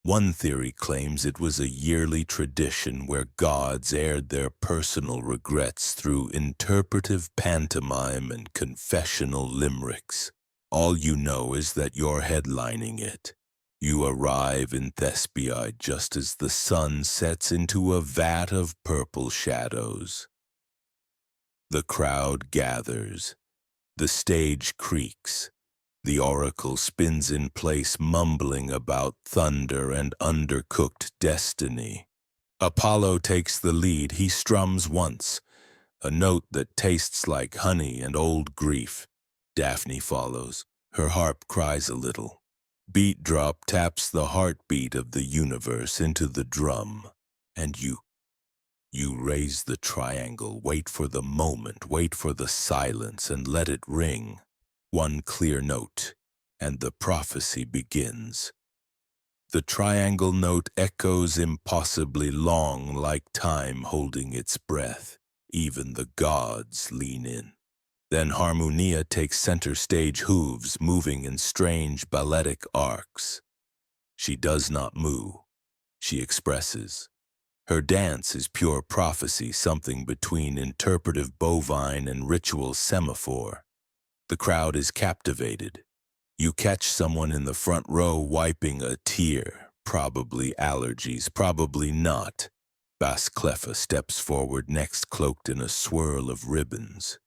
One theory claims it was a yearly tradition where gods aired their personal regrets through interpretive pantomime and confessional limericks. All you know is that you're headlining it. You arrive in Thespiae just as the sun sets into a vat of purple shadows. The crowd gathers. The stage creaks. The oracle spins in place, mumbling about thunder and undercooked destiny. Apollo takes the lead. He strums once, a note that tastes like honey and old grief. Daphne follows. Her harp cries a little. Beat Drop taps the heartbeat of the universe into the drum, and you raise the triangle, wait for the moment, wait for the silence, and let it ring. One clear note, and the prophecy begins. The triangle note echoes impossibly long, like time holding its breath. Even the gods lean in. Then Harmonia takes center stage, hooves moving in strange balletic arcs. She does not moo. She expresses. Her dance is pure prophecy, something between interpretive bovine and ritual semaphore. The crowd is captivated. You catch someone in the front row wiping a tear. Probably allergies, probably not. Bas Cleffa steps forward next, cloaked in a swirl of ribbons.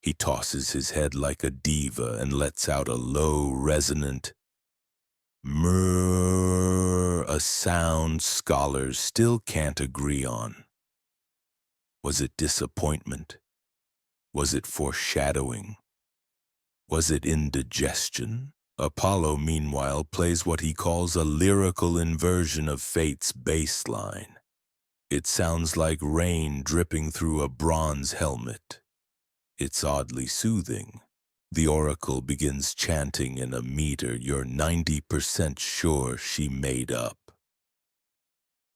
He tosses his head like a diva and lets out a low, resonant murr, a sound scholars still can't agree on. Was it disappointment? Was it foreshadowing? Was it indigestion? Apollo, meanwhile, plays what he calls a lyrical inversion of fate's bass line. It sounds like rain dripping through a bronze helmet. It's oddly soothing. The oracle begins chanting in a meter you're 90% sure she made up.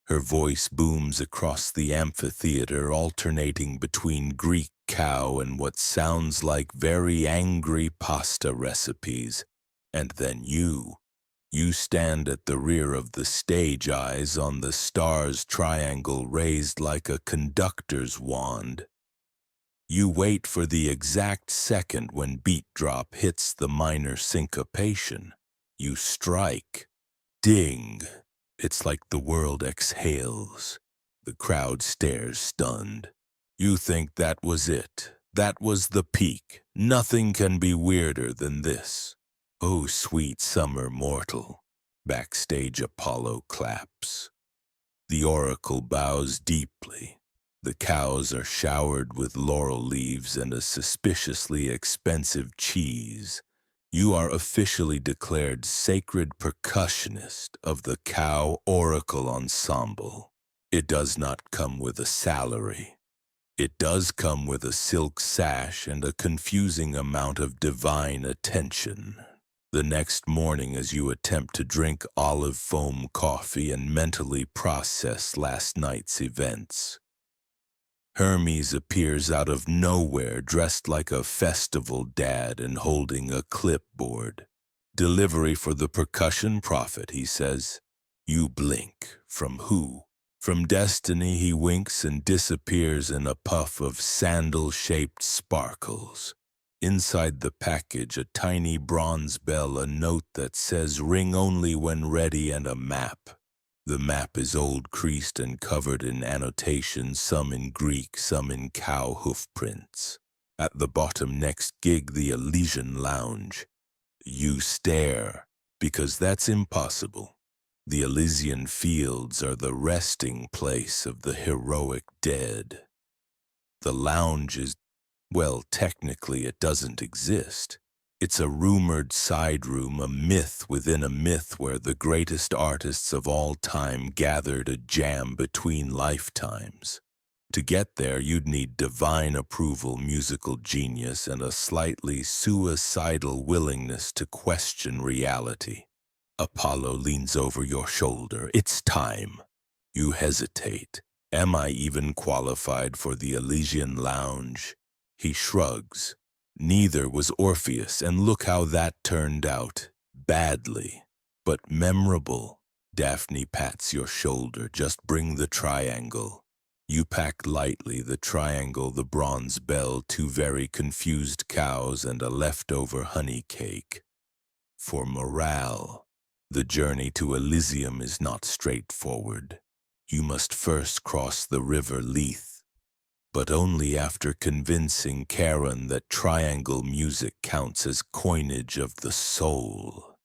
Her voice booms across the amphitheater, alternating between Greek cow and what sounds like very angry pasta recipes. And then you stand at the rear of the stage, eyes on the stars, triangle raised like a conductor's wand. You wait for the exact second when Beat Drop hits the minor syncopation. You strike. Ding! It's like the world exhales. The crowd stares stunned. You think that was it. That was the peak. Nothing can be weirder than this. Oh, sweet summer mortal. Backstage, Apollo claps. The oracle bows deeply. The cows are showered with laurel leaves and a suspiciously expensive cheese. You are officially declared sacred percussionist of the Cow Oracle Ensemble. It does not come with a salary. It does come with a silk sash and a confusing amount of divine attention. The next morning, as you attempt to drink olive foam coffee and mentally process last night's events, Hermes appears out of nowhere, dressed like a festival dad and holding a clipboard. Delivery for the percussion prophet, he says. You blink. From who? From destiny. He winks and disappears in a puff of sandal-shaped sparkles. Inside the package, a tiny bronze bell, a note that says ring only when ready, and a map. The map is old, creased, and covered in annotations, some in Greek, some in cow hoof prints. At the bottom, next gig, the Elysian Lounge. You stare, because that's impossible. The Elysian Fields are the resting place of the heroic dead. The lounge is, well, technically it doesn't exist. It's a rumored side room, a myth within a myth where the greatest artists of all time gathered to jam between lifetimes. To get there, you'd need divine approval, musical genius, and a slightly suicidal willingness to question reality. Apollo leans over your shoulder. It's time. You hesitate. Am I even qualified for the Elysian Lounge? He shrugs. Neither was Orpheus, and look how that turned out. Badly, but memorable. Daphne pats your shoulder. Just bring the triangle. You pack lightly the triangle, the bronze bell, 2 very confused cows, and a leftover honey cake. For morale, the journey to Elysium is not straightforward. You must first cross the river Lethe, but only after convincing Charon that triangle music counts as coinage of the soul.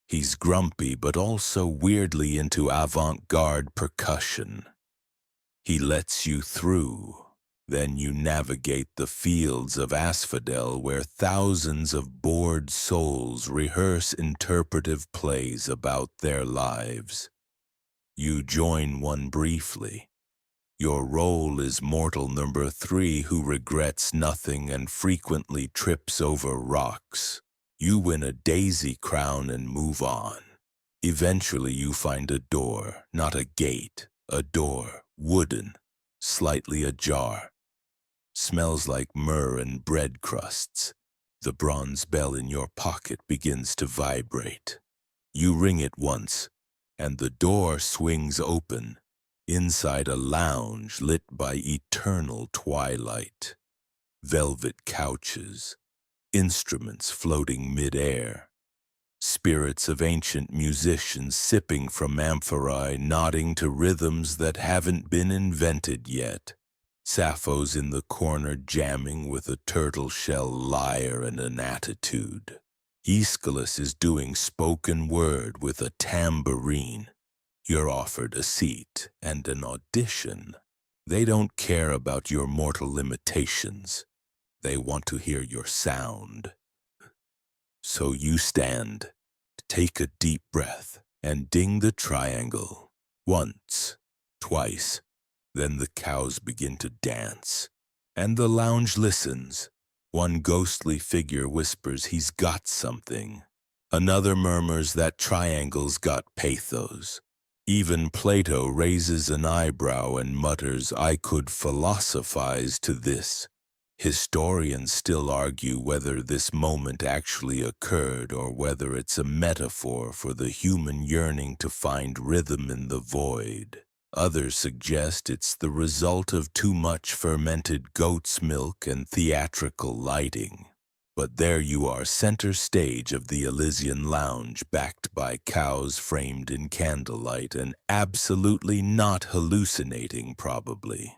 He's grumpy but also weirdly into avant-garde percussion. He lets you through. Then you navigate the fields of Asphodel where thousands of bored souls rehearse interpretive plays about their lives. You join one briefly. Your role is mortal number 3 who regrets nothing and frequently trips over rocks. You win a daisy crown and move on. Eventually you find a door, not a gate, a door, wooden, slightly ajar. Smells like myrrh and bread crusts. The bronze bell in your pocket begins to vibrate. You ring it once, and the door swings open. Inside a lounge lit by eternal twilight. Velvet couches, instruments floating mid-air. Spirits of ancient musicians sipping from amphorae, nodding to rhythms that haven't been invented yet. Sappho's in the corner jamming with a turtle shell lyre and an attitude. Aeschylus is doing spoken word with a tambourine. You're offered a seat and an audition. They don't care about your mortal limitations. They want to hear your sound. So you stand, take a deep breath, and ding the triangle. Once, twice. Then the cows begin to dance, and the lounge listens. One ghostly figure whispers he's got something. Another murmurs that triangle's got pathos. Even Plato raises an eyebrow and mutters, I could philosophize to this. Historians still argue whether this moment actually occurred or whether it's a metaphor for the human yearning to find rhythm in the void. Others suggest it's the result of too much fermented goat's milk and theatrical lighting. But there you are, center stage of the Elysian Lounge, backed by cows framed in candlelight and absolutely not hallucinating, probably.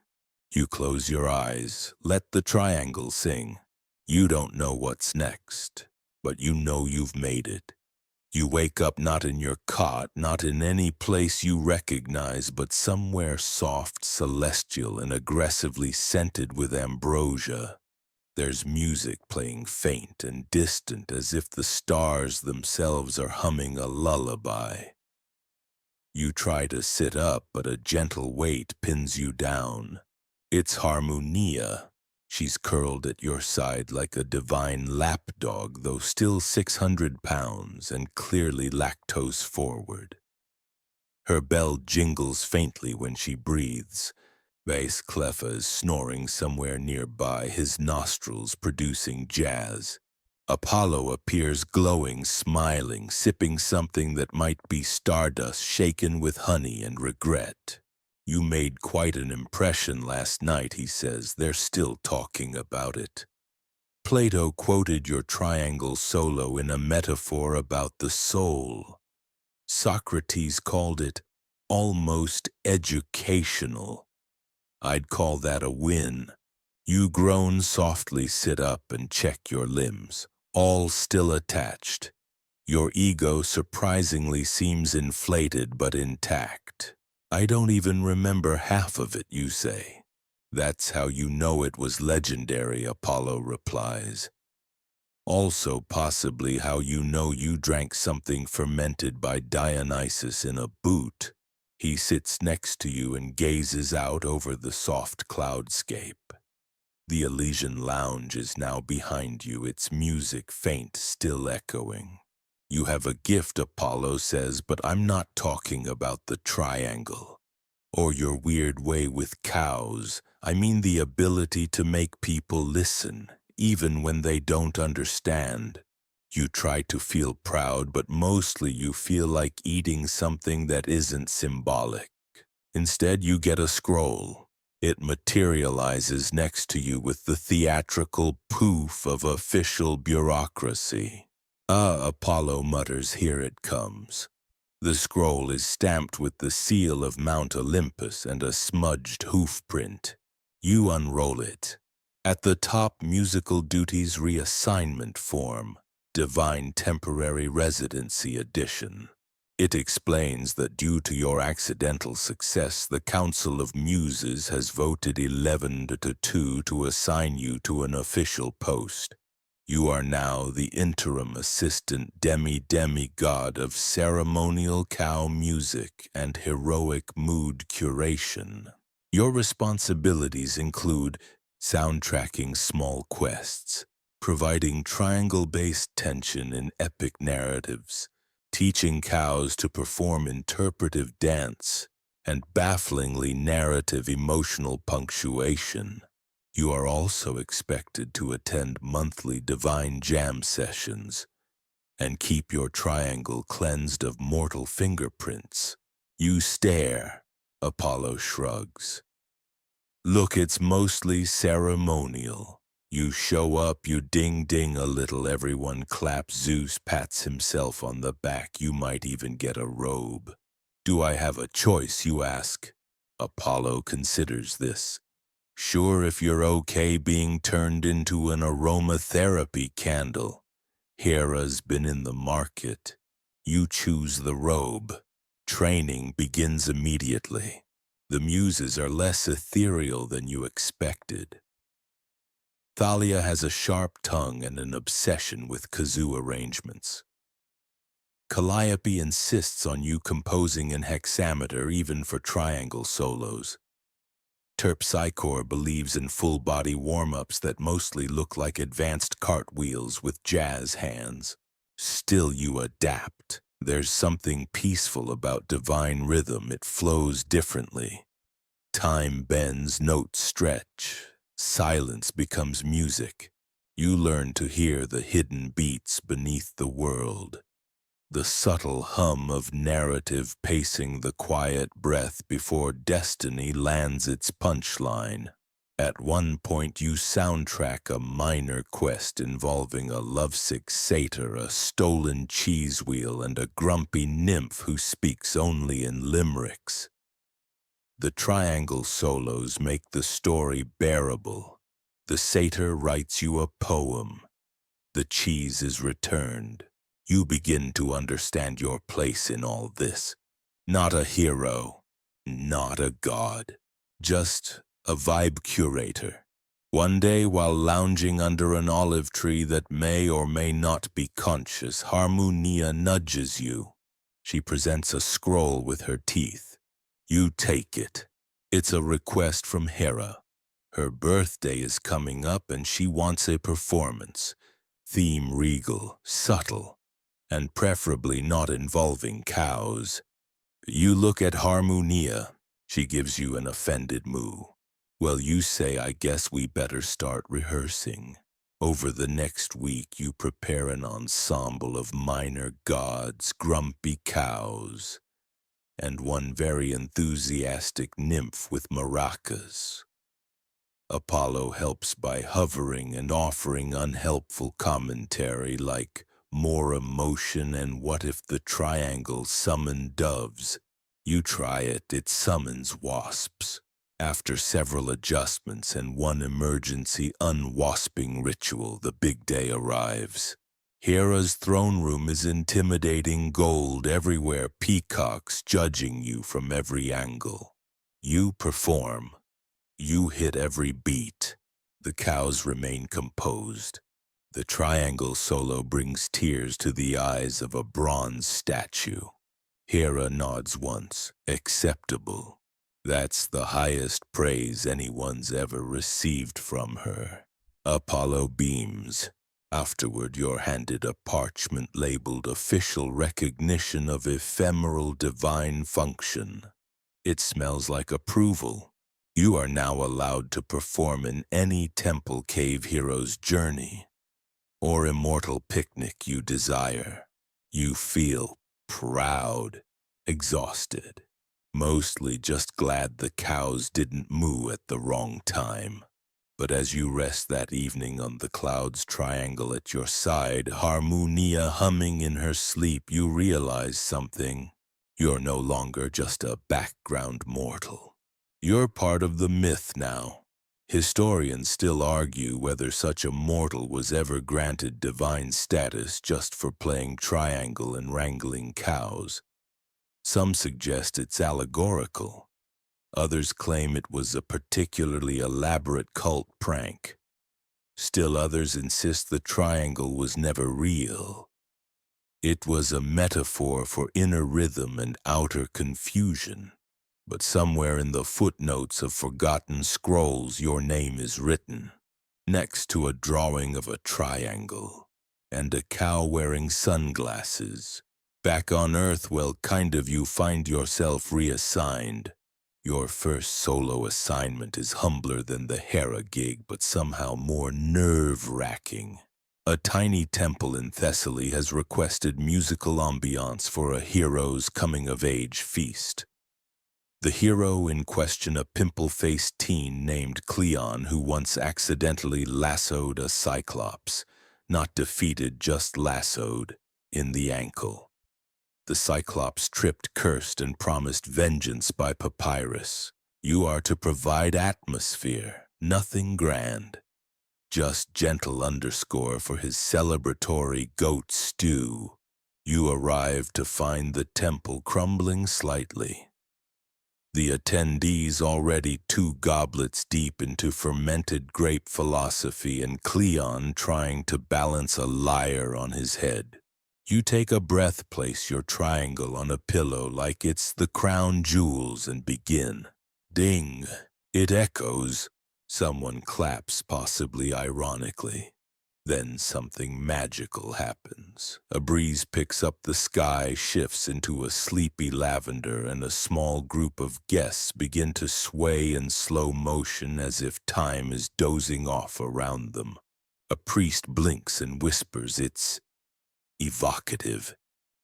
You close your eyes, let the triangle sing. You don't know what's next, but you know you've made it. You wake up not in your cot, not in any place you recognize, but somewhere soft, celestial, and aggressively scented with ambrosia. There's music playing faint and distant as if the stars themselves are humming a lullaby. You try to sit up, but a gentle weight pins you down. It's Harmonia. She's curled at your side like a divine lapdog, though still 600 pounds and clearly lactose forward. Her bell jingles faintly when she breathes. Bass Cleffa is snoring somewhere nearby, his nostrils producing jazz. Apollo appears glowing, smiling, sipping something that might be stardust shaken with honey and regret. You made quite an impression last night, he says. They're still talking about it. Plato quoted your triangle solo in a metaphor about the soul. Socrates called it almost educational. I'd call that a win. You groan softly, sit up and check your limbs, all still attached. Your ego surprisingly seems inflated but intact. I don't even remember half of it, you say. That's how you know it was legendary, Apollo replies. Also possibly how you know you drank something fermented by Dionysus in a boot. He sits next to you and gazes out over the soft cloudscape. The Elysian Lounge is now behind you, its music faint, still echoing. You have a gift, Apollo says, but I'm not talking about the triangle. Or your weird way with cows. I mean the ability to make people listen, even when they don't understand. You try to feel proud, but mostly you feel like eating something that isn't symbolic. Instead, you get a scroll. It materializes next to you with the theatrical poof of official bureaucracy. Ah, Apollo mutters, here it comes. The scroll is stamped with the seal of Mount Olympus and a smudged hoof print. You unroll it. At the top, musical duties reassignment form, divine temporary residency edition. It explains that due to your accidental success, the Council of Muses has voted 11 to 2 to assign you to an official post. You are now the interim assistant demigod of ceremonial cow music and heroic mood curation. Your responsibilities include soundtracking small quests, providing triangle-based tension in epic narratives, teaching cows to perform interpretive dance, and bafflingly narrative emotional punctuation. You are also expected to attend monthly divine jam sessions and keep your triangle cleansed of mortal fingerprints. You stare. Apollo shrugs. Look, it's mostly ceremonial. You show up, you ding-ding a little, everyone claps, Zeus pats himself on the back, you might even get a robe. Do I have a choice, you ask? Apollo considers this. Sure, if you're okay being turned into an aromatherapy candle. Hera's been in the market. You choose the robe. Training begins immediately. The muses are less ethereal than you expected. Thalia has a sharp tongue and an obsession with kazoo arrangements. Calliope insists on you composing in hexameter even for triangle solos. Terpsichore believes in full-body warm-ups that mostly look like advanced cartwheels with jazz hands. Still you adapt. There's something peaceful about divine rhythm. It flows differently. Time bends, notes stretch. Silence becomes music. You learn to hear the hidden beats beneath the world. The subtle hum of narrative pacing the quiet breath before destiny lands its punchline. At one point you soundtrack a minor quest involving a lovesick satyr, a stolen cheese wheel, and a grumpy nymph who speaks only in limericks. The triangle solos make the story bearable. The satyr writes you a poem. The cheese is returned. You begin to understand your place in all this. Not a hero, not a god, just a vibe curator. One day, while lounging under an olive tree that may or may not be conscious, Harmonia nudges you. She presents a scroll with her teeth. You take it. It's a request from Hera. Her birthday is coming up and she wants a performance. Theme regal, subtle, and preferably not involving cows. You look at Harmonia. She gives you an offended moo. Well, you say, I guess we better start rehearsing. Over the next week, you prepare an ensemble of minor gods, grumpy cows, and one very enthusiastic nymph with maracas. Apollo helps by hovering and offering unhelpful commentary like, more emotion, and what if the triangle summoned doves? You try it, it summons wasps. After several adjustments and one emergency unwasping ritual, the big day arrives. Hera's throne room is intimidating, gold everywhere, peacocks judging you from every angle. You perform. You hit every beat. The cows remain composed. The triangle solo brings tears to the eyes of a bronze statue. Hera nods once. Acceptable. That's the highest praise anyone's ever received from her. Apollo beams. Afterward, you're handed a parchment labeled Official Recognition of Ephemeral Divine Function. It smells like approval. You are now allowed to perform in any Temple Cave hero's journey or immortal picnic you desire. You feel proud, exhausted, mostly just glad the cows didn't moo at the wrong time. But as you rest that evening on the clouds triangle at your side, Harmonia humming in her sleep, you realize something. You're no longer just a background mortal. You're part of the myth now. Historians still argue whether such a mortal was ever granted divine status just for playing triangle and wrangling cows. Some suggest it's allegorical. Others claim it was a particularly elaborate cult prank. Still others insist the triangle was never real. It was a metaphor for inner rhythm and outer confusion. But somewhere in the footnotes of forgotten scrolls your name is written, next to a drawing of a triangle and a cow wearing sunglasses. Back on Earth, well, kind of, you find yourself reassigned. Your first solo assignment is humbler than the Hera gig, but somehow more nerve-wracking. A tiny temple in Thessaly has requested musical ambiance for a hero's coming-of-age feast. The hero in question, a pimple-faced teen named Cleon, who once accidentally lassoed a Cyclops, not defeated, just lassoed, in the ankle. The Cyclops tripped, cursed, and promised vengeance by Papyrus. You are to provide atmosphere, nothing grand. Just gentle underscore for his celebratory goat stew. You arrive to find the temple crumbling slightly. The attendees already 2 goblets deep into fermented grape philosophy, and Cleon trying to balance a lyre on his head. You take a breath, place your triangle on a pillow like it's the crown jewels, and begin. Ding! It echoes. Someone claps, possibly ironically. Then something magical happens. A breeze picks up the sky, shifts into a sleepy lavender, and a small group of guests begin to sway in slow motion as if time is dozing off around them. A priest blinks and whispers, it's evocative.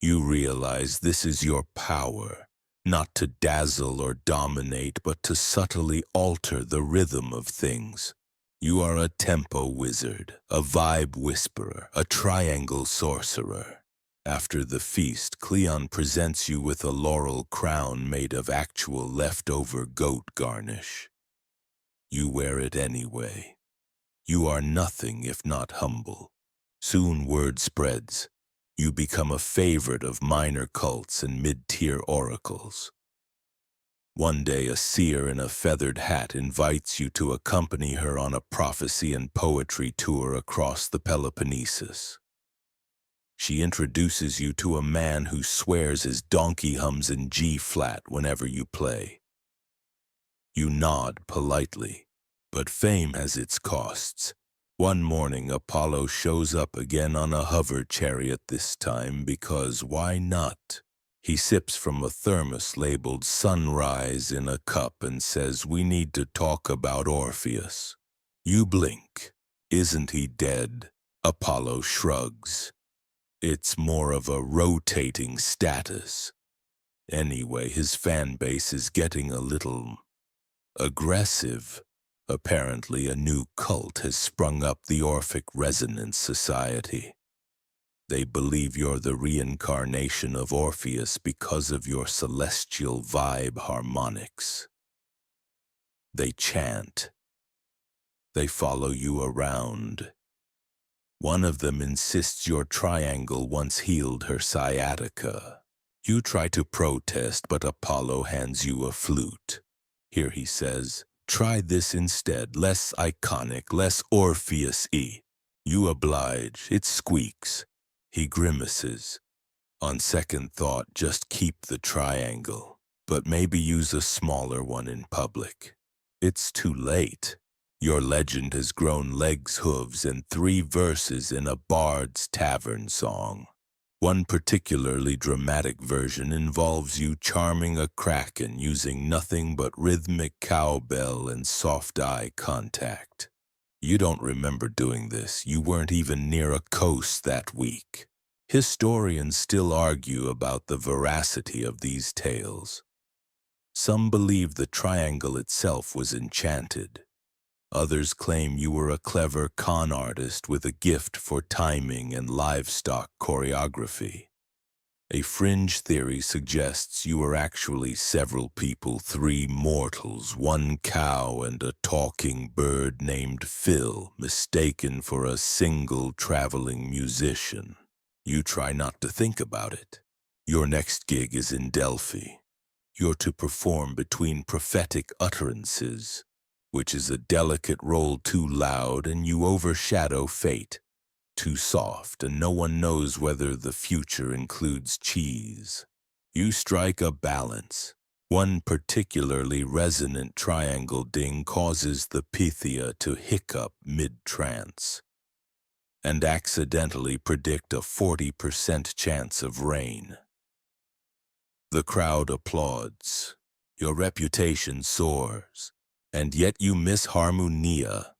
You realize this is your power, not to dazzle or dominate, but to subtly alter the rhythm of things. You are a tempo wizard, a vibe whisperer, a triangle sorcerer. After the feast, Cleon presents you with a laurel crown made of actual leftover goat garnish. You wear it anyway. You are nothing if not humble. Soon word spreads. You become a favorite of minor cults and mid-tier oracles. One day, a seer in a feathered hat invites you to accompany her on a prophecy and poetry tour across the Peloponnesus. She introduces you to a man who swears his donkey hums in G-flat whenever you play. You nod politely, but fame has its costs. One morning, Apollo shows up again on a hover chariot, this time because why not? He sips from a thermos labeled Sunrise in a cup and says, "We need to talk about Orpheus." You blink. Isn't he dead? Apollo shrugs. It's more of a rotating status. Anyway, his fan base is getting a little aggressive. Apparently, a new cult has sprung up, the Orphic Resonance Society. They believe you're the reincarnation of Orpheus because of your celestial vibe harmonics. They chant. They follow you around. One of them insists your triangle once healed her sciatica. You try to protest, but Apollo hands you a flute. Here, he says, Try this instead, less iconic, less Orpheus-y. You oblige, it squeaks. He grimaces. On second thought, just keep the triangle, but maybe use a smaller one in public. It's too late. Your legend has grown legs, hooves, and 3 verses in a bard's tavern song. One particularly dramatic version involves you charming a kraken using nothing but rhythmic cowbell and soft eye contact. You don't remember doing this. You weren't even near a coast that week. Historians still argue about the veracity of these tales. Some believe the triangle itself was enchanted. Others claim you were a clever con artist with a gift for timing and livestock choreography. A fringe theory suggests you were actually several people, 3 mortals, 1 cow, and a talking bird named Phil, mistaken for a single traveling musician. You try not to think about it. Your next gig is in Delphi. You're to perform between prophetic utterances, which is a delicate role too loud and you overshadow fate. Too soft, and no one knows whether the future includes cheese. You strike a balance. One particularly resonant triangle ding causes the Pythia to hiccup mid-trance and accidentally predict a 40% chance of rain. The crowd applauds. Your reputation soars, and yet you miss Harmonia.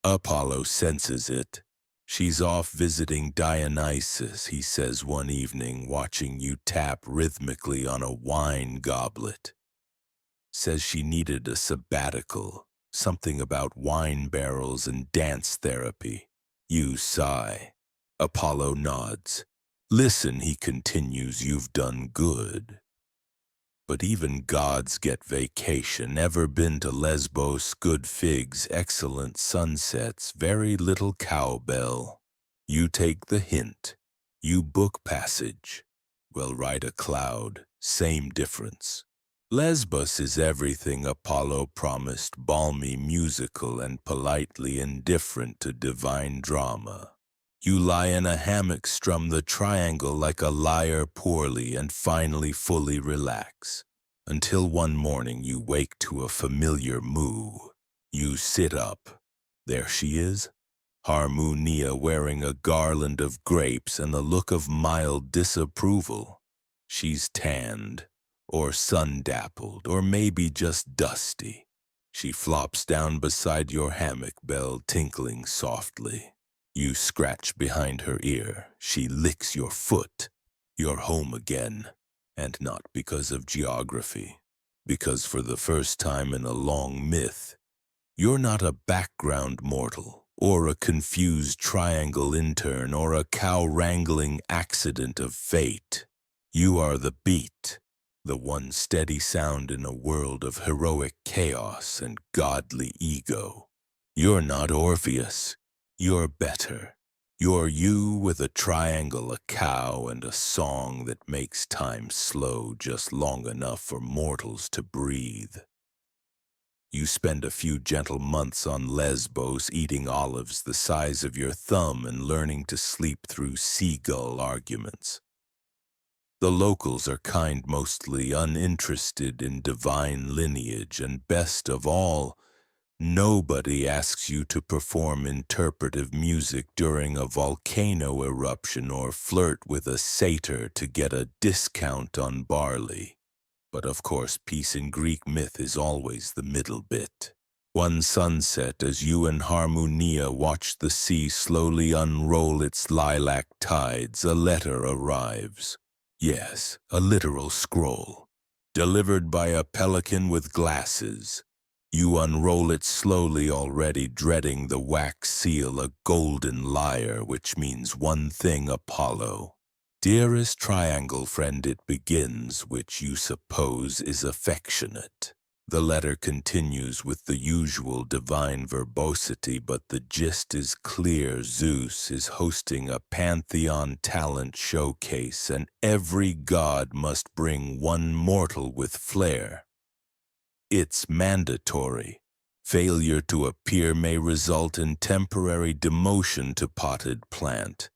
Apollo senses it. She's off visiting Dionysus, he says one evening, watching you tap rhythmically on a wine goblet. Says she needed a sabbatical, something about wine barrels and dance therapy. You sigh. Apollo nods. Listen, he continues, you've done good. But even gods get vacation. Ever been to Lesbos? Good figs, excellent sunsets, very little cowbell. You take the hint. You book passage. Well, ride a cloud, same difference. Lesbos is everything Apollo promised, balmy, musical, and politely indifferent to divine drama. You lie in a hammock, strum the triangle like a lyre poorly, and finally fully relax. Until one morning you wake to a familiar moo. You sit up. There she is, Harmonia, wearing a garland of grapes and a look of mild disapproval. She's tanned, or sun-dappled, or maybe just dusty. She flops down beside your hammock, bell tinkling softly. You scratch behind her ear. She licks your foot. You're home again, and not because of geography. Because for the first time in a long myth, you're not a background mortal, or a confused triangle intern, or a cow-wrangling accident of fate. You are the beat, the one steady sound in a world of heroic chaos and godly ego. You're not Orpheus. You're better. You're you with a triangle, a cow, and a song that makes time slow just long enough for mortals to breathe. You spend a few gentle months on Lesbos eating olives the size of your thumb and learning to sleep through seagull arguments. The locals are kind, mostly uninterested in divine lineage, and best of all, nobody asks you to perform interpretive music during a volcano eruption or flirt with a satyr to get a discount on barley. But of course, peace in Greek myth is always the middle bit. One sunset, as you and Harmonia watch the sea slowly unroll its lilac tides, a letter arrives. Yes, a literal scroll, delivered by a pelican with glasses. You unroll it slowly, already dreading the wax seal, a golden lyre, which means one thing, Apollo. Dearest triangle friend, it begins, which you suppose is affectionate. The letter continues with the usual divine verbosity, but the gist is clear. Zeus is hosting a Pantheon talent showcase, and every god must bring one mortal with flair. It's mandatory. Failure to appear may result in temporary demotion to potted plant.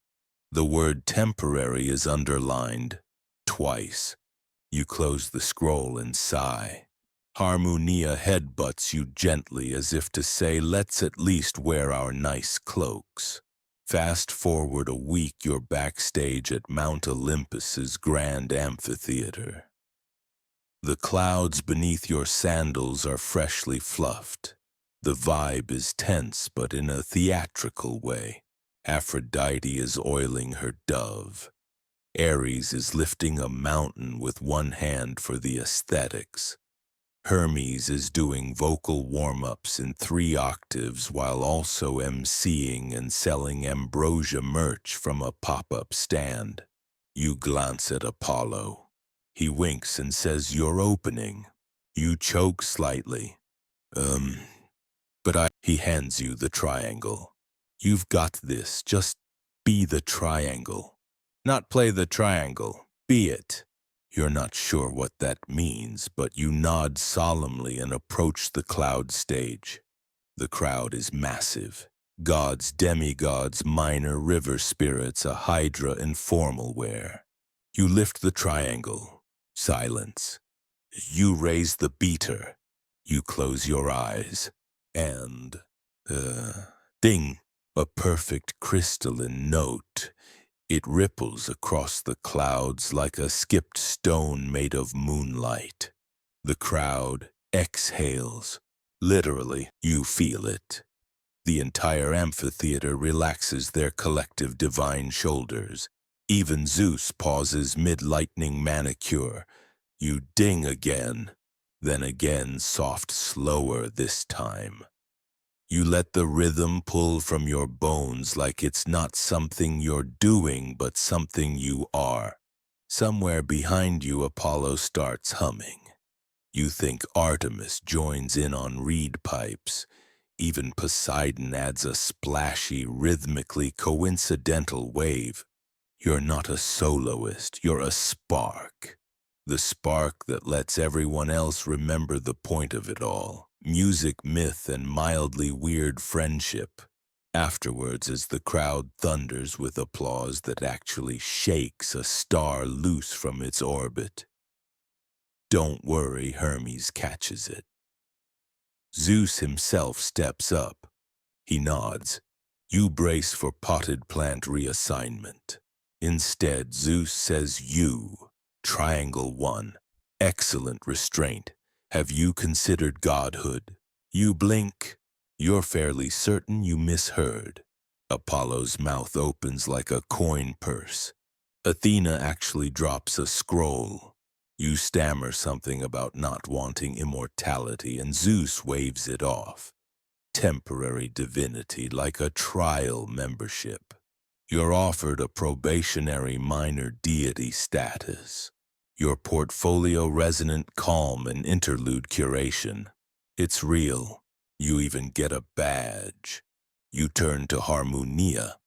The word temporary is underlined twice. You close the scroll and sigh. Harmonia headbutts you gently as if to say, let's at least wear our nice cloaks. Fast forward a week, you're backstage at Mount Olympus's grand amphitheater. The clouds beneath your sandals are freshly fluffed. The vibe is tense, but in a theatrical way. Aphrodite is oiling her dove. Ares is lifting a mountain with one hand for the aesthetics. Hermes is doing vocal warm-ups in 3 octaves while also emceeing and selling ambrosia merch from a pop-up stand. You glance at Apollo. He winks and says, "You're opening." You choke slightly. He hands you the triangle. You've got this. Just be the triangle. Not play the triangle. Be it. You're not sure what that means, but you nod solemnly and approach the cloud stage. The crowd is massive. Gods, demigods, minor river spirits, a hydra in formal wear. You lift the triangle. Silence. You raise the beater. You close your eyes. And, ding, a perfect crystalline note. It ripples across the clouds like a skipped stone made of moonlight. The crowd exhales. Literally, you feel it. The entire amphitheater relaxes their collective divine shoulders. Even Zeus pauses mid-lightning manicure. You ding again. Then again, soft, slower this time. You let the rhythm pull from your bones like it's not something you're doing, but something you are. Somewhere behind you, Apollo starts humming. You think Artemis joins in on reed pipes. Even Poseidon adds a splashy, rhythmically coincidental wave. You're not a soloist, you're a spark. The spark that lets everyone else remember the point of it all. Music, myth, and mildly weird friendship. Afterwards, as the crowd thunders with applause that actually shakes a star loose from its orbit. Don't worry, Hermes catches it. Zeus himself steps up. He nods. You brace for potted plant reassignment. Instead, Zeus says you. Triangle 1. Excellent restraint. Have you considered godhood? You blink. You're fairly certain you misheard. Apollo's mouth opens like a coin purse. Athena actually drops a scroll. You stammer something about not wanting immortality, and Zeus waves it off. Temporary divinity, like a trial membership. You're offered a probationary minor deity status. Your portfolio resonant calm and interlude curation. It's real. You even get a badge. You turn to Harmonia.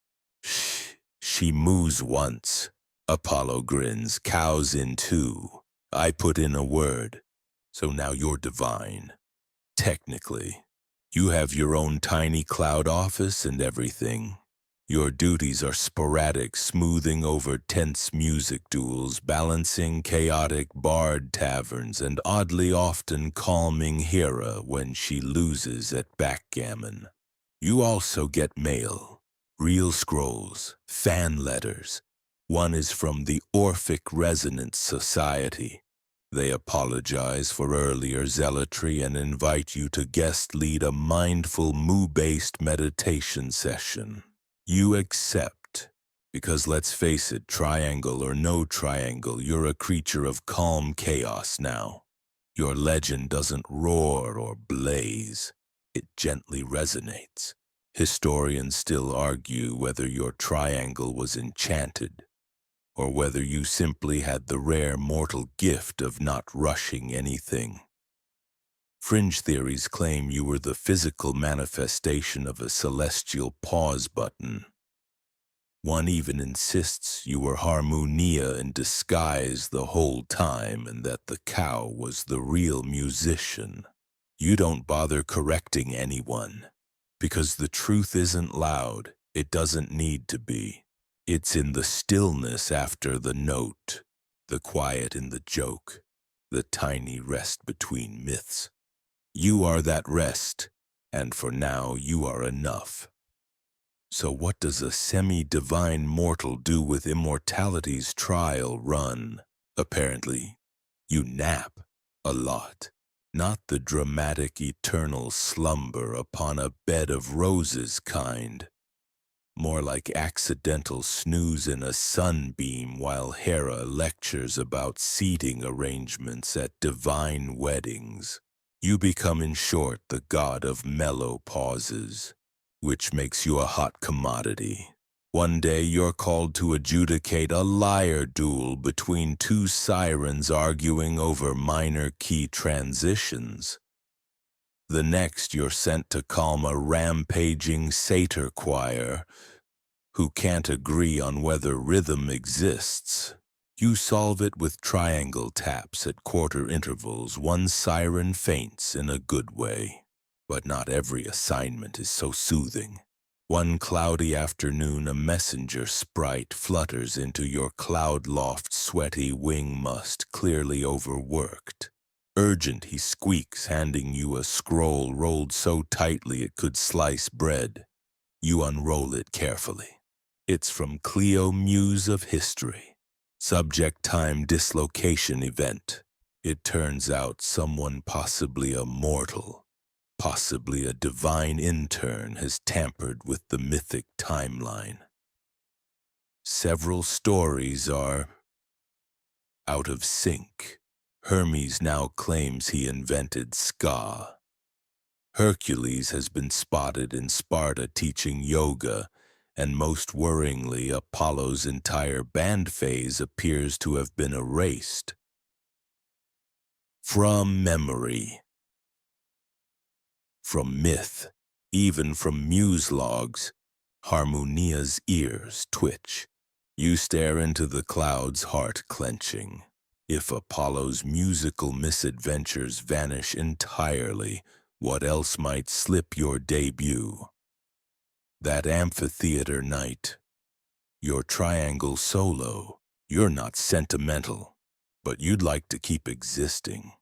Shh, she moves once. Apollo grins, cows in 2. I put in a word. So now you're divine. Technically. You have your own tiny cloud office and everything. Your duties are sporadic, smoothing over tense music duels, balancing chaotic bard taverns, and oddly often calming Hera when she loses at backgammon. You also get mail, real scrolls, fan letters. One is from the Orphic Resonance Society. They apologize for earlier zealotry and invite you to guest lead a mindful mu-based meditation session. You accept, because let's face it, triangle or no triangle, you're a creature of calm chaos now. Your legend doesn't roar or blaze. It gently resonates. Historians still argue whether your triangle was enchanted, or whether you simply had the rare mortal gift of not rushing anything. Fringe theories claim you were the physical manifestation of a celestial pause button. One even insists you were Harmonia in disguise the whole time and that the cow was the real musician. You don't bother correcting anyone. Because the truth isn't loud, it doesn't need to be. It's in the stillness after the note, the quiet in the joke, the tiny rest between myths. You are that rest, and for now you are enough. So what does a semi-divine mortal do with immortality's trial run? Apparently, you nap a lot. Not the dramatic eternal slumber upon a bed of roses kind. More like accidental snooze in a sunbeam while Hera lectures about seating arrangements at divine weddings. You become, in short, the god of mellow pauses, which makes you a hot commodity. One day you're called to adjudicate a lyre duel between two sirens arguing over minor key transitions. The next you're sent to calm a rampaging satyr choir who can't agree on whether rhythm exists. You solve it with triangle taps at quarter intervals. One siren faints in a good way. But not every assignment is so soothing. One cloudy afternoon, a messenger sprite flutters into your cloud loft, sweaty wing must, clearly overworked. Urgent, he squeaks, handing you a scroll rolled so tightly it could slice bread. You unroll it carefully. It's from Cleo, Muse of History. Subject time dislocation event. It turns out someone, possibly a mortal, possibly a divine intern, has tampered with the mythic timeline. Several stories are out of sync. Hermes now claims he invented ska. Hercules has been spotted in Sparta teaching yoga, and most worryingly, Apollo's entire band phase appears to have been erased from memory, from myth, even from muse logs. Harmonia's ears twitch. You stare into the clouds, heart clenching. If Apollo's musical misadventures vanish entirely, what else might slip your debut? That amphitheater night, your triangle solo. You're not sentimental, but you'd like to keep existing.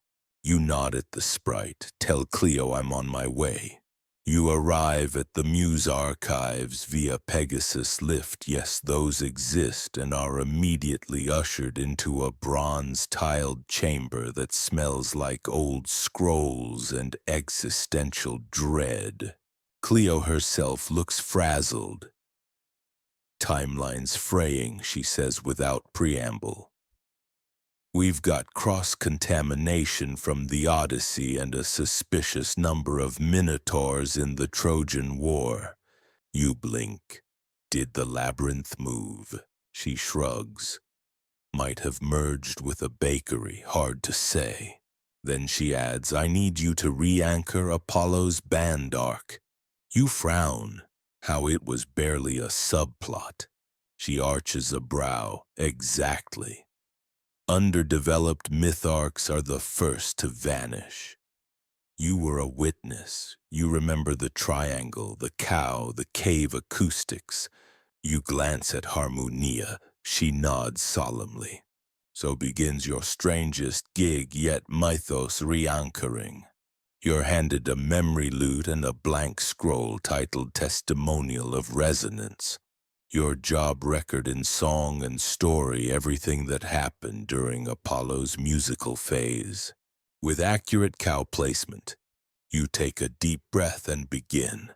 You nod at the sprite, tell Cleo I'm on my way. You arrive at the Muse archives via Pegasus lift. Yes, those exist, and are immediately ushered into a bronze-tiled chamber that smells like old scrolls and existential dread. Cleo herself looks frazzled. Timeline's fraying, she says without preamble. We've got cross-contamination from the Odyssey and a suspicious number of minotaurs in the Trojan War. You blink. Did the labyrinth move? She shrugs. Might have merged with a bakery, hard to say. Then she adds, I need you to re-anchor Apollo's band arc. You frown. How it was barely a subplot. She arches a brow. Exactly. Underdeveloped myth arcs are the first to vanish. You were a witness. You remember the triangle, the cow, the cave acoustics. You glance at Harmonia. She nods solemnly. So begins your strangest gig yet, mythos re-anchoring. You're handed a memory lute and a blank scroll titled Testimonial of Resonance. Your job record in song and story, everything that happened during Apollo's musical phase. With accurate cow placement, you take a deep breath and begin.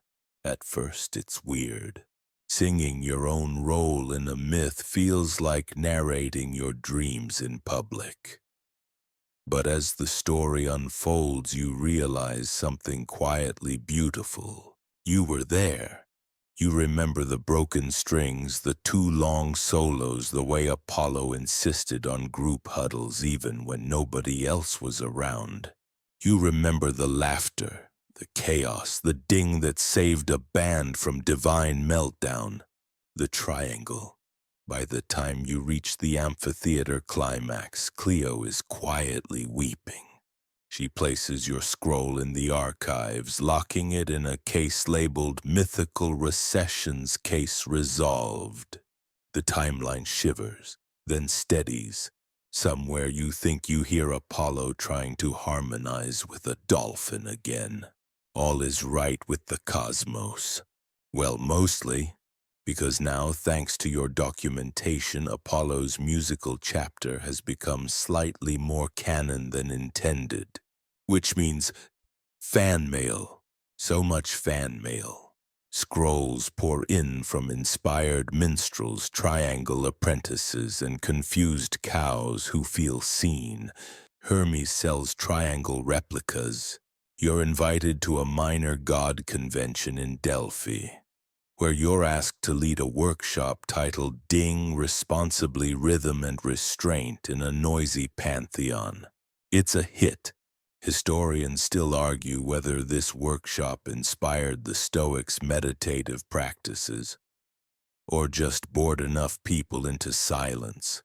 At first, it's weird. Singing your own role in a myth feels like narrating your dreams in public. But as the story unfolds, you realize something quietly beautiful. You were there. You remember the broken strings, the too long solos, the way Apollo insisted on group huddles even when nobody else was around. You remember the laughter, the chaos, the ding that saved a band from divine meltdown, the triangle. By the time you reach the amphitheater climax, Cleo is quietly weeping. She places your scroll in the archives, locking it in a case labeled Mythical Recessions Case Resolved. The timeline shivers, then steadies. Somewhere you think you hear Apollo trying to harmonize with a dolphin again. All is right with the cosmos. Well, mostly, because now, thanks to your documentation, Apollo's musical chapter has become slightly more canon than intended. Which means fan mail. So much fan mail. Scrolls pour in from inspired minstrels, triangle apprentices, and confused cows who feel seen. Hermes sells triangle replicas. You're invited to a minor god convention in Delphi, where you're asked to lead a workshop titled Ding Responsibly Rhythm and Restraint in a Noisy Pantheon. It's a hit. Historians still argue whether this workshop inspired the Stoics' meditative practices, or just bored enough people into silence.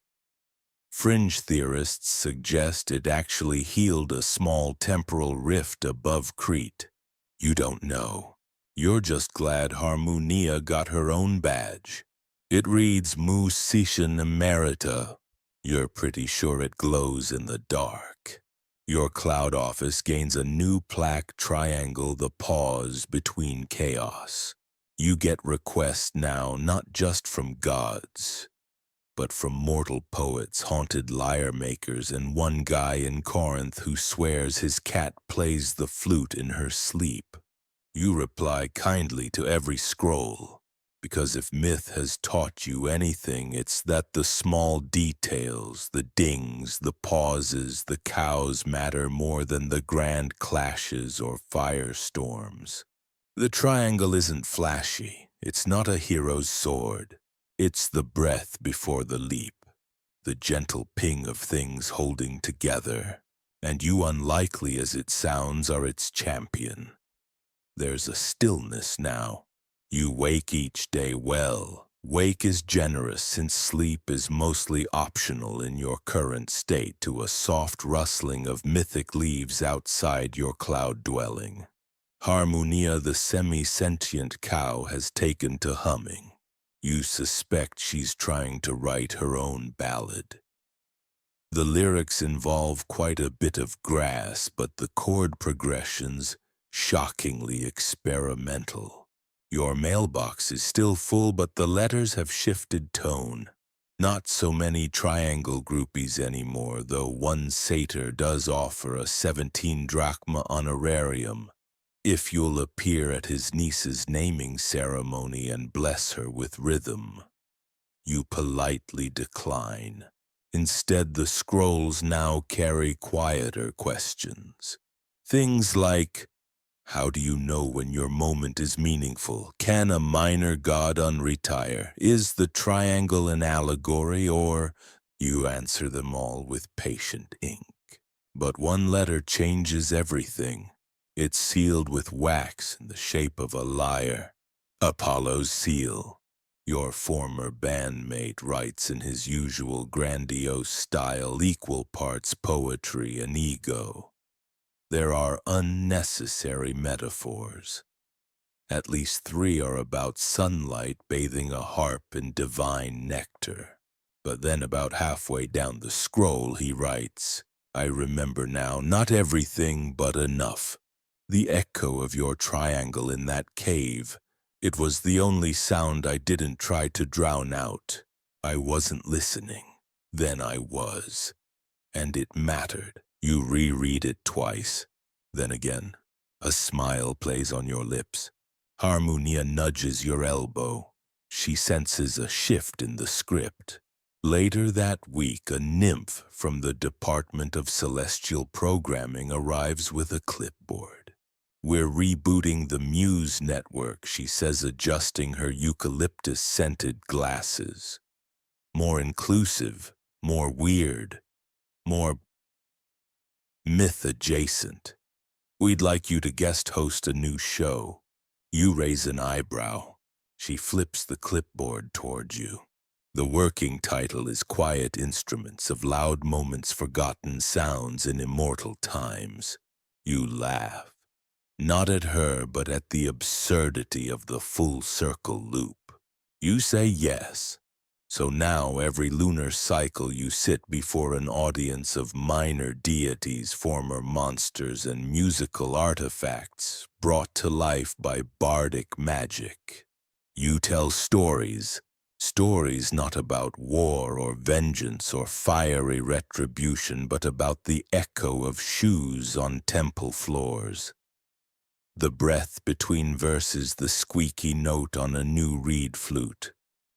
Fringe theorists suggest it actually healed a small temporal rift above Crete. You don't know. You're just glad Harmonia got her own badge. It reads Musician Emerita. You're pretty sure it glows in the dark. Your cloud office gains a new plaque triangle, the pause between chaos. You get requests now not just from gods, but from mortal poets, haunted lyre makers, and one guy in Corinth who swears his cat plays the flute in her sleep. You reply kindly to every scroll, because if myth has taught you anything, it's that the small details, the dings, the pauses, the cows matter more than the grand clashes or firestorms. The triangle isn't flashy. It's not a hero's sword. It's the breath before the leap, the gentle ping of things holding together, and you, unlikely as it sounds, are its champion. There's a stillness now. You wake each day well. Wake is generous since sleep is mostly optional in your current state, to a soft rustling of mythic leaves outside your cloud dwelling. Harmonia, the semi-sentient cow, has taken to humming. You suspect she's trying to write her own ballad. The lyrics involve quite a bit of grass, but the chord progressions shockingly experimental. Your mailbox is still full, but the letters have shifted tone. Not so many triangle groupies anymore, though one satyr does offer a 17 drachma honorarium if you'll appear at his niece's naming ceremony and bless her with rhythm. You politely decline. Instead, the scrolls now carry quieter questions. Things like, how do you know when your moment is meaningful? Can a minor god unretire? Is the triangle an allegory? Or you answer them all with patient ink. But one letter changes everything. It's sealed with wax in the shape of a lyre. Apollo's seal. Your former bandmate writes in his usual grandiose style, equal parts poetry and ego. There are unnecessary metaphors. At least 3 are about sunlight bathing a harp in divine nectar. But then about halfway down the scroll he writes, I remember now, not everything but enough. The echo of your triangle in that cave. It was the only sound I didn't try to drown out. I wasn't listening. Then I was. And it mattered. You reread it twice. Then again, a smile plays on your lips. Harmonia nudges your elbow. She senses a shift in the script. Later that week, a nymph from the Department of Celestial Programming arrives with a clipboard. We're rebooting the Muse network, she says, adjusting her eucalyptus-scented glasses. More inclusive, more weird, more myth-adjacent. We'd like you to guest host a new show. You raise an eyebrow. She flips the clipboard toward you. The working title is Quiet Instruments of Loud Moments, Forgotten Sounds in Immortal Times. You laugh, not at her, but at the absurdity of the full circle loop. You say yes. So now every lunar cycle you sit before an audience of minor deities, former monsters, and musical artifacts brought to life by bardic magic. You tell stories, stories not about war or vengeance or fiery retribution, but about the echo of shoes on temple floors. The breath between verses, the squeaky note on a new reed flute.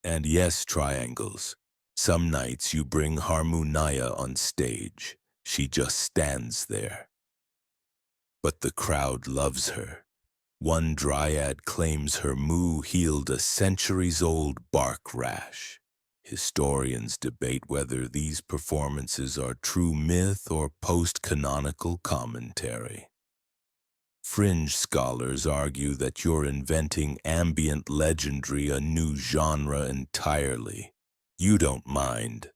And yes, triangles. Some nights you bring Harmonia on stage. She just stands there. But the crowd loves her. One dryad claims her moo healed a centuries-old bark rash. Historians debate whether these performances are true myth or post-canonical commentary. Fringe scholars argue that you're inventing ambient legendary, a new genre entirely. You don't mind,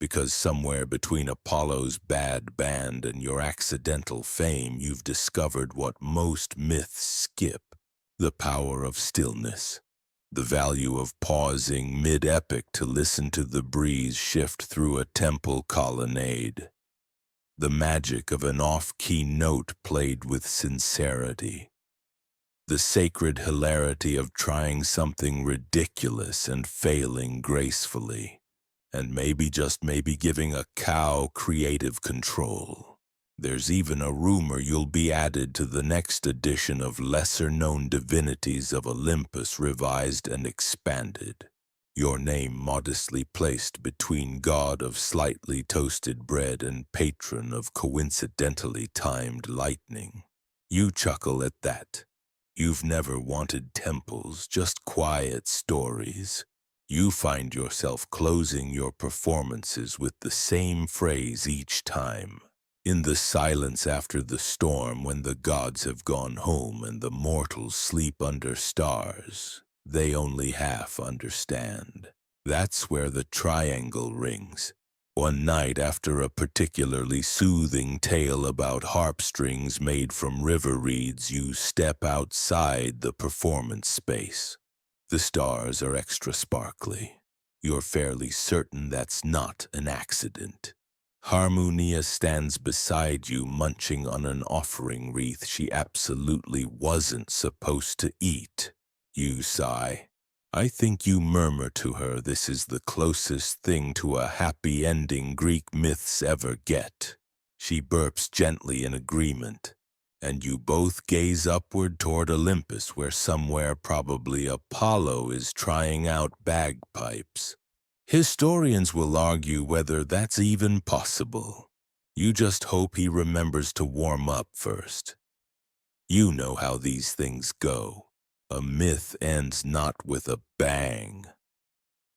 because somewhere between Apollo's bad band and your accidental fame, you've discovered what most myths skip: the power of stillness, the value of pausing mid-epic to listen to the breeze shift through a temple colonnade, the magic of an off-key note played with sincerity, the sacred hilarity of trying something ridiculous and failing gracefully, and maybe, just maybe, giving a cow creative control. There's even a rumor you'll be added to the next edition of Lesser-Known Divinities of Olympus, revised and expanded. Your name modestly placed between god of slightly toasted bread and patron of coincidentally timed lightning. You chuckle at that. You've never wanted temples, just quiet stories. You find yourself closing your performances with the same phrase each time. In the silence after the storm, when the gods have gone home and the mortals sleep under stars, they only half understand. That's where the triangle rings. One night, after a particularly soothing tale about harp strings made from river reeds, you step outside the performance space. The stars are extra sparkly. You're fairly certain that's not an accident. Harmonia stands beside you, munching on an offering wreath she absolutely wasn't supposed to eat. You sigh. I think you murmur to her this is the closest thing to a happy ending Greek myths ever get. She burps gently in agreement, and you both gaze upward toward Olympus, where somewhere probably Apollo is trying out bagpipes. Historians will argue whether that's even possible. You just hope he remembers to warm up first. You know how these things go. A myth ends not with a bang,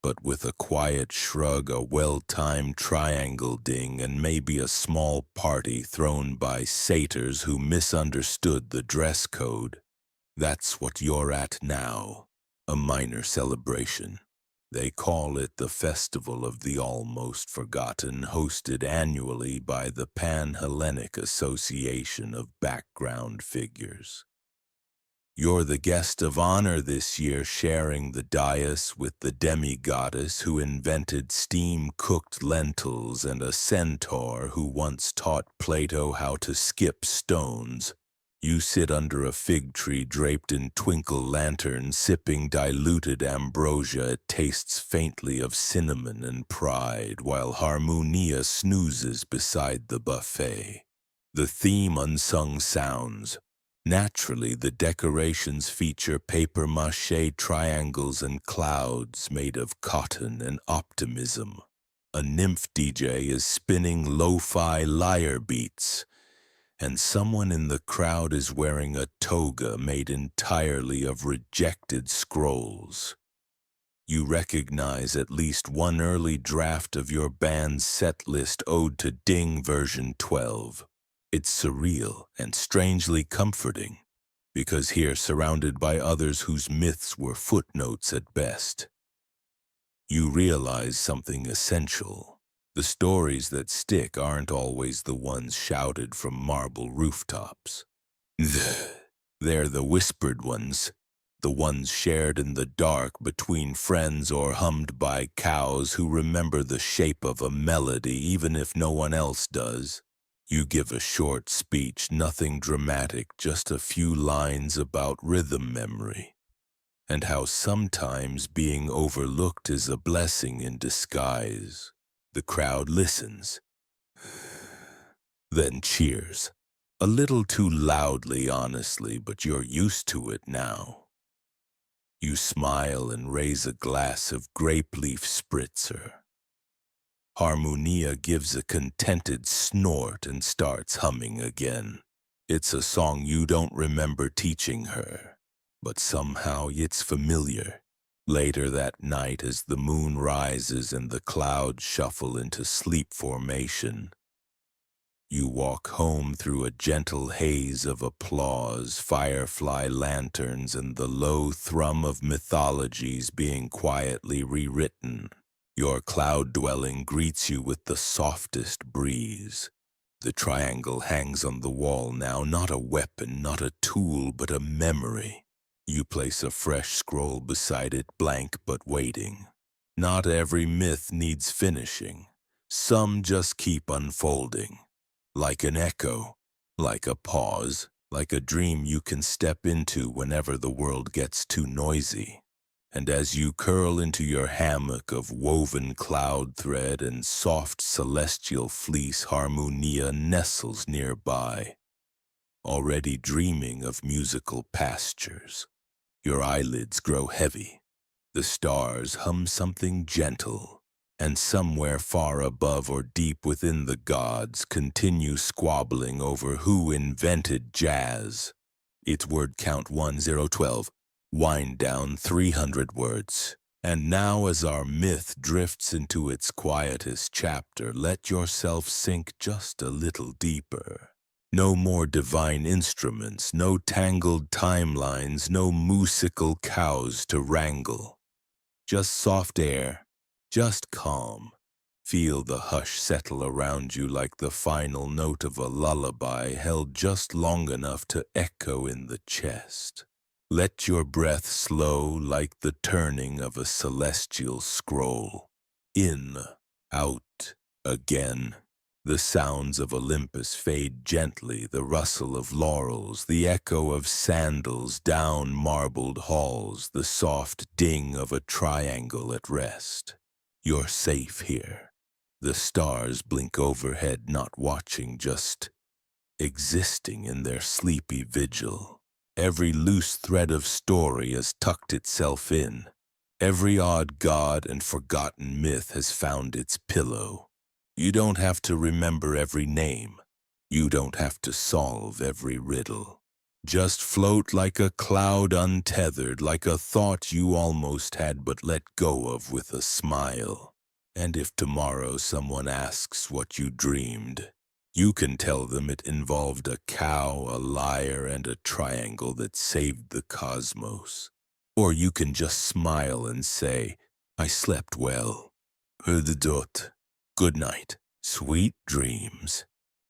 but with a quiet shrug, a well-timed triangle ding, and maybe a small party thrown by satyrs who misunderstood the dress code. That's what you're at now, a minor celebration. They call it the Festival of the Almost Forgotten, hosted annually by the Pan-Hellenic Association of Background Figures. You're the guest of honor this year, sharing the dais with the demigoddess who invented steam-cooked lentils and a centaur who once taught Plato how to skip stones. You sit under a fig tree draped in twinkle lanterns, sipping diluted ambrosia. It tastes faintly of cinnamon and pride, while Harmonia snoozes beside the buffet. The theme: unsung sounds. Naturally, the decorations feature papier-mâché triangles and clouds made of cotton and optimism. A nymph DJ is spinning lo-fi lyre beats, and someone in the crowd is wearing a toga made entirely of rejected scrolls. You recognize at least one early draft of your band's set list, Ode to Ding version 12. It's surreal and strangely comforting, because here, surrounded by others whose myths were footnotes at best, You realize something essential. The stories that stick aren't always the ones shouted from marble rooftops. They're the whispered ones, the ones shared in the dark between friends or hummed by cows who remember the shape of a melody even if no one else does. You give a short speech, nothing dramatic, just a few lines about rhythm memory, and how sometimes being overlooked is a blessing in disguise. The crowd listens, then cheers. A little too loudly, honestly, but you're used to it now. You smile and raise a glass of grape leaf spritzer. Harmonia gives a contented snort and starts humming again. It's a song you don't remember teaching her, but somehow it's familiar. Later that night, as the moon rises and the clouds shuffle into sleep formation, you walk home through a gentle haze of applause, firefly lanterns, and the low thrum of mythologies being quietly rewritten. Your cloud dwelling greets you with the softest breeze. The triangle hangs on the wall now, not a weapon, not a tool, but a memory. You place a fresh scroll beside it, blank but waiting. Not every myth needs finishing. Some just keep unfolding. Like an echo, like a pause, like a dream you can step into whenever the world gets too noisy. And as you curl into your hammock of woven cloud thread and soft celestial fleece, Harmonia nestles nearby, already dreaming of musical pastures. Your eyelids grow heavy. The stars hum something gentle, and somewhere far above or deep within the gods continue squabbling over who invented jazz. Its word count 1012, wind down 300 words. And now as our myth drifts into its quietest chapter, let yourself sink just a little deeper. No more divine instruments, no tangled timelines, no musical cows to wrangle. Just soft air, just calm. Feel the hush settle around you like the final note of a lullaby held just long enough to echo in the chest. Let your breath slow like the turning of a celestial scroll. In, out, again. The sounds of Olympus fade gently, the rustle of laurels, the echo of sandals down marbled halls, the soft ding of a triangle at rest. You're safe here. The stars blink overhead, not watching, just existing in their sleepy vigil. Every loose thread of story has tucked itself in. Every odd god and forgotten myth has found its pillow. You don't have to remember every name. You don't have to solve every riddle. Just float like a cloud untethered, like a thought you almost had but let go of with a smile. And if tomorrow someone asks what you dreamed, you can tell them it involved a cow, a lyre, and a triangle that saved the cosmos. Or you can just smile and say, I slept well. Good night. Sweet dreams.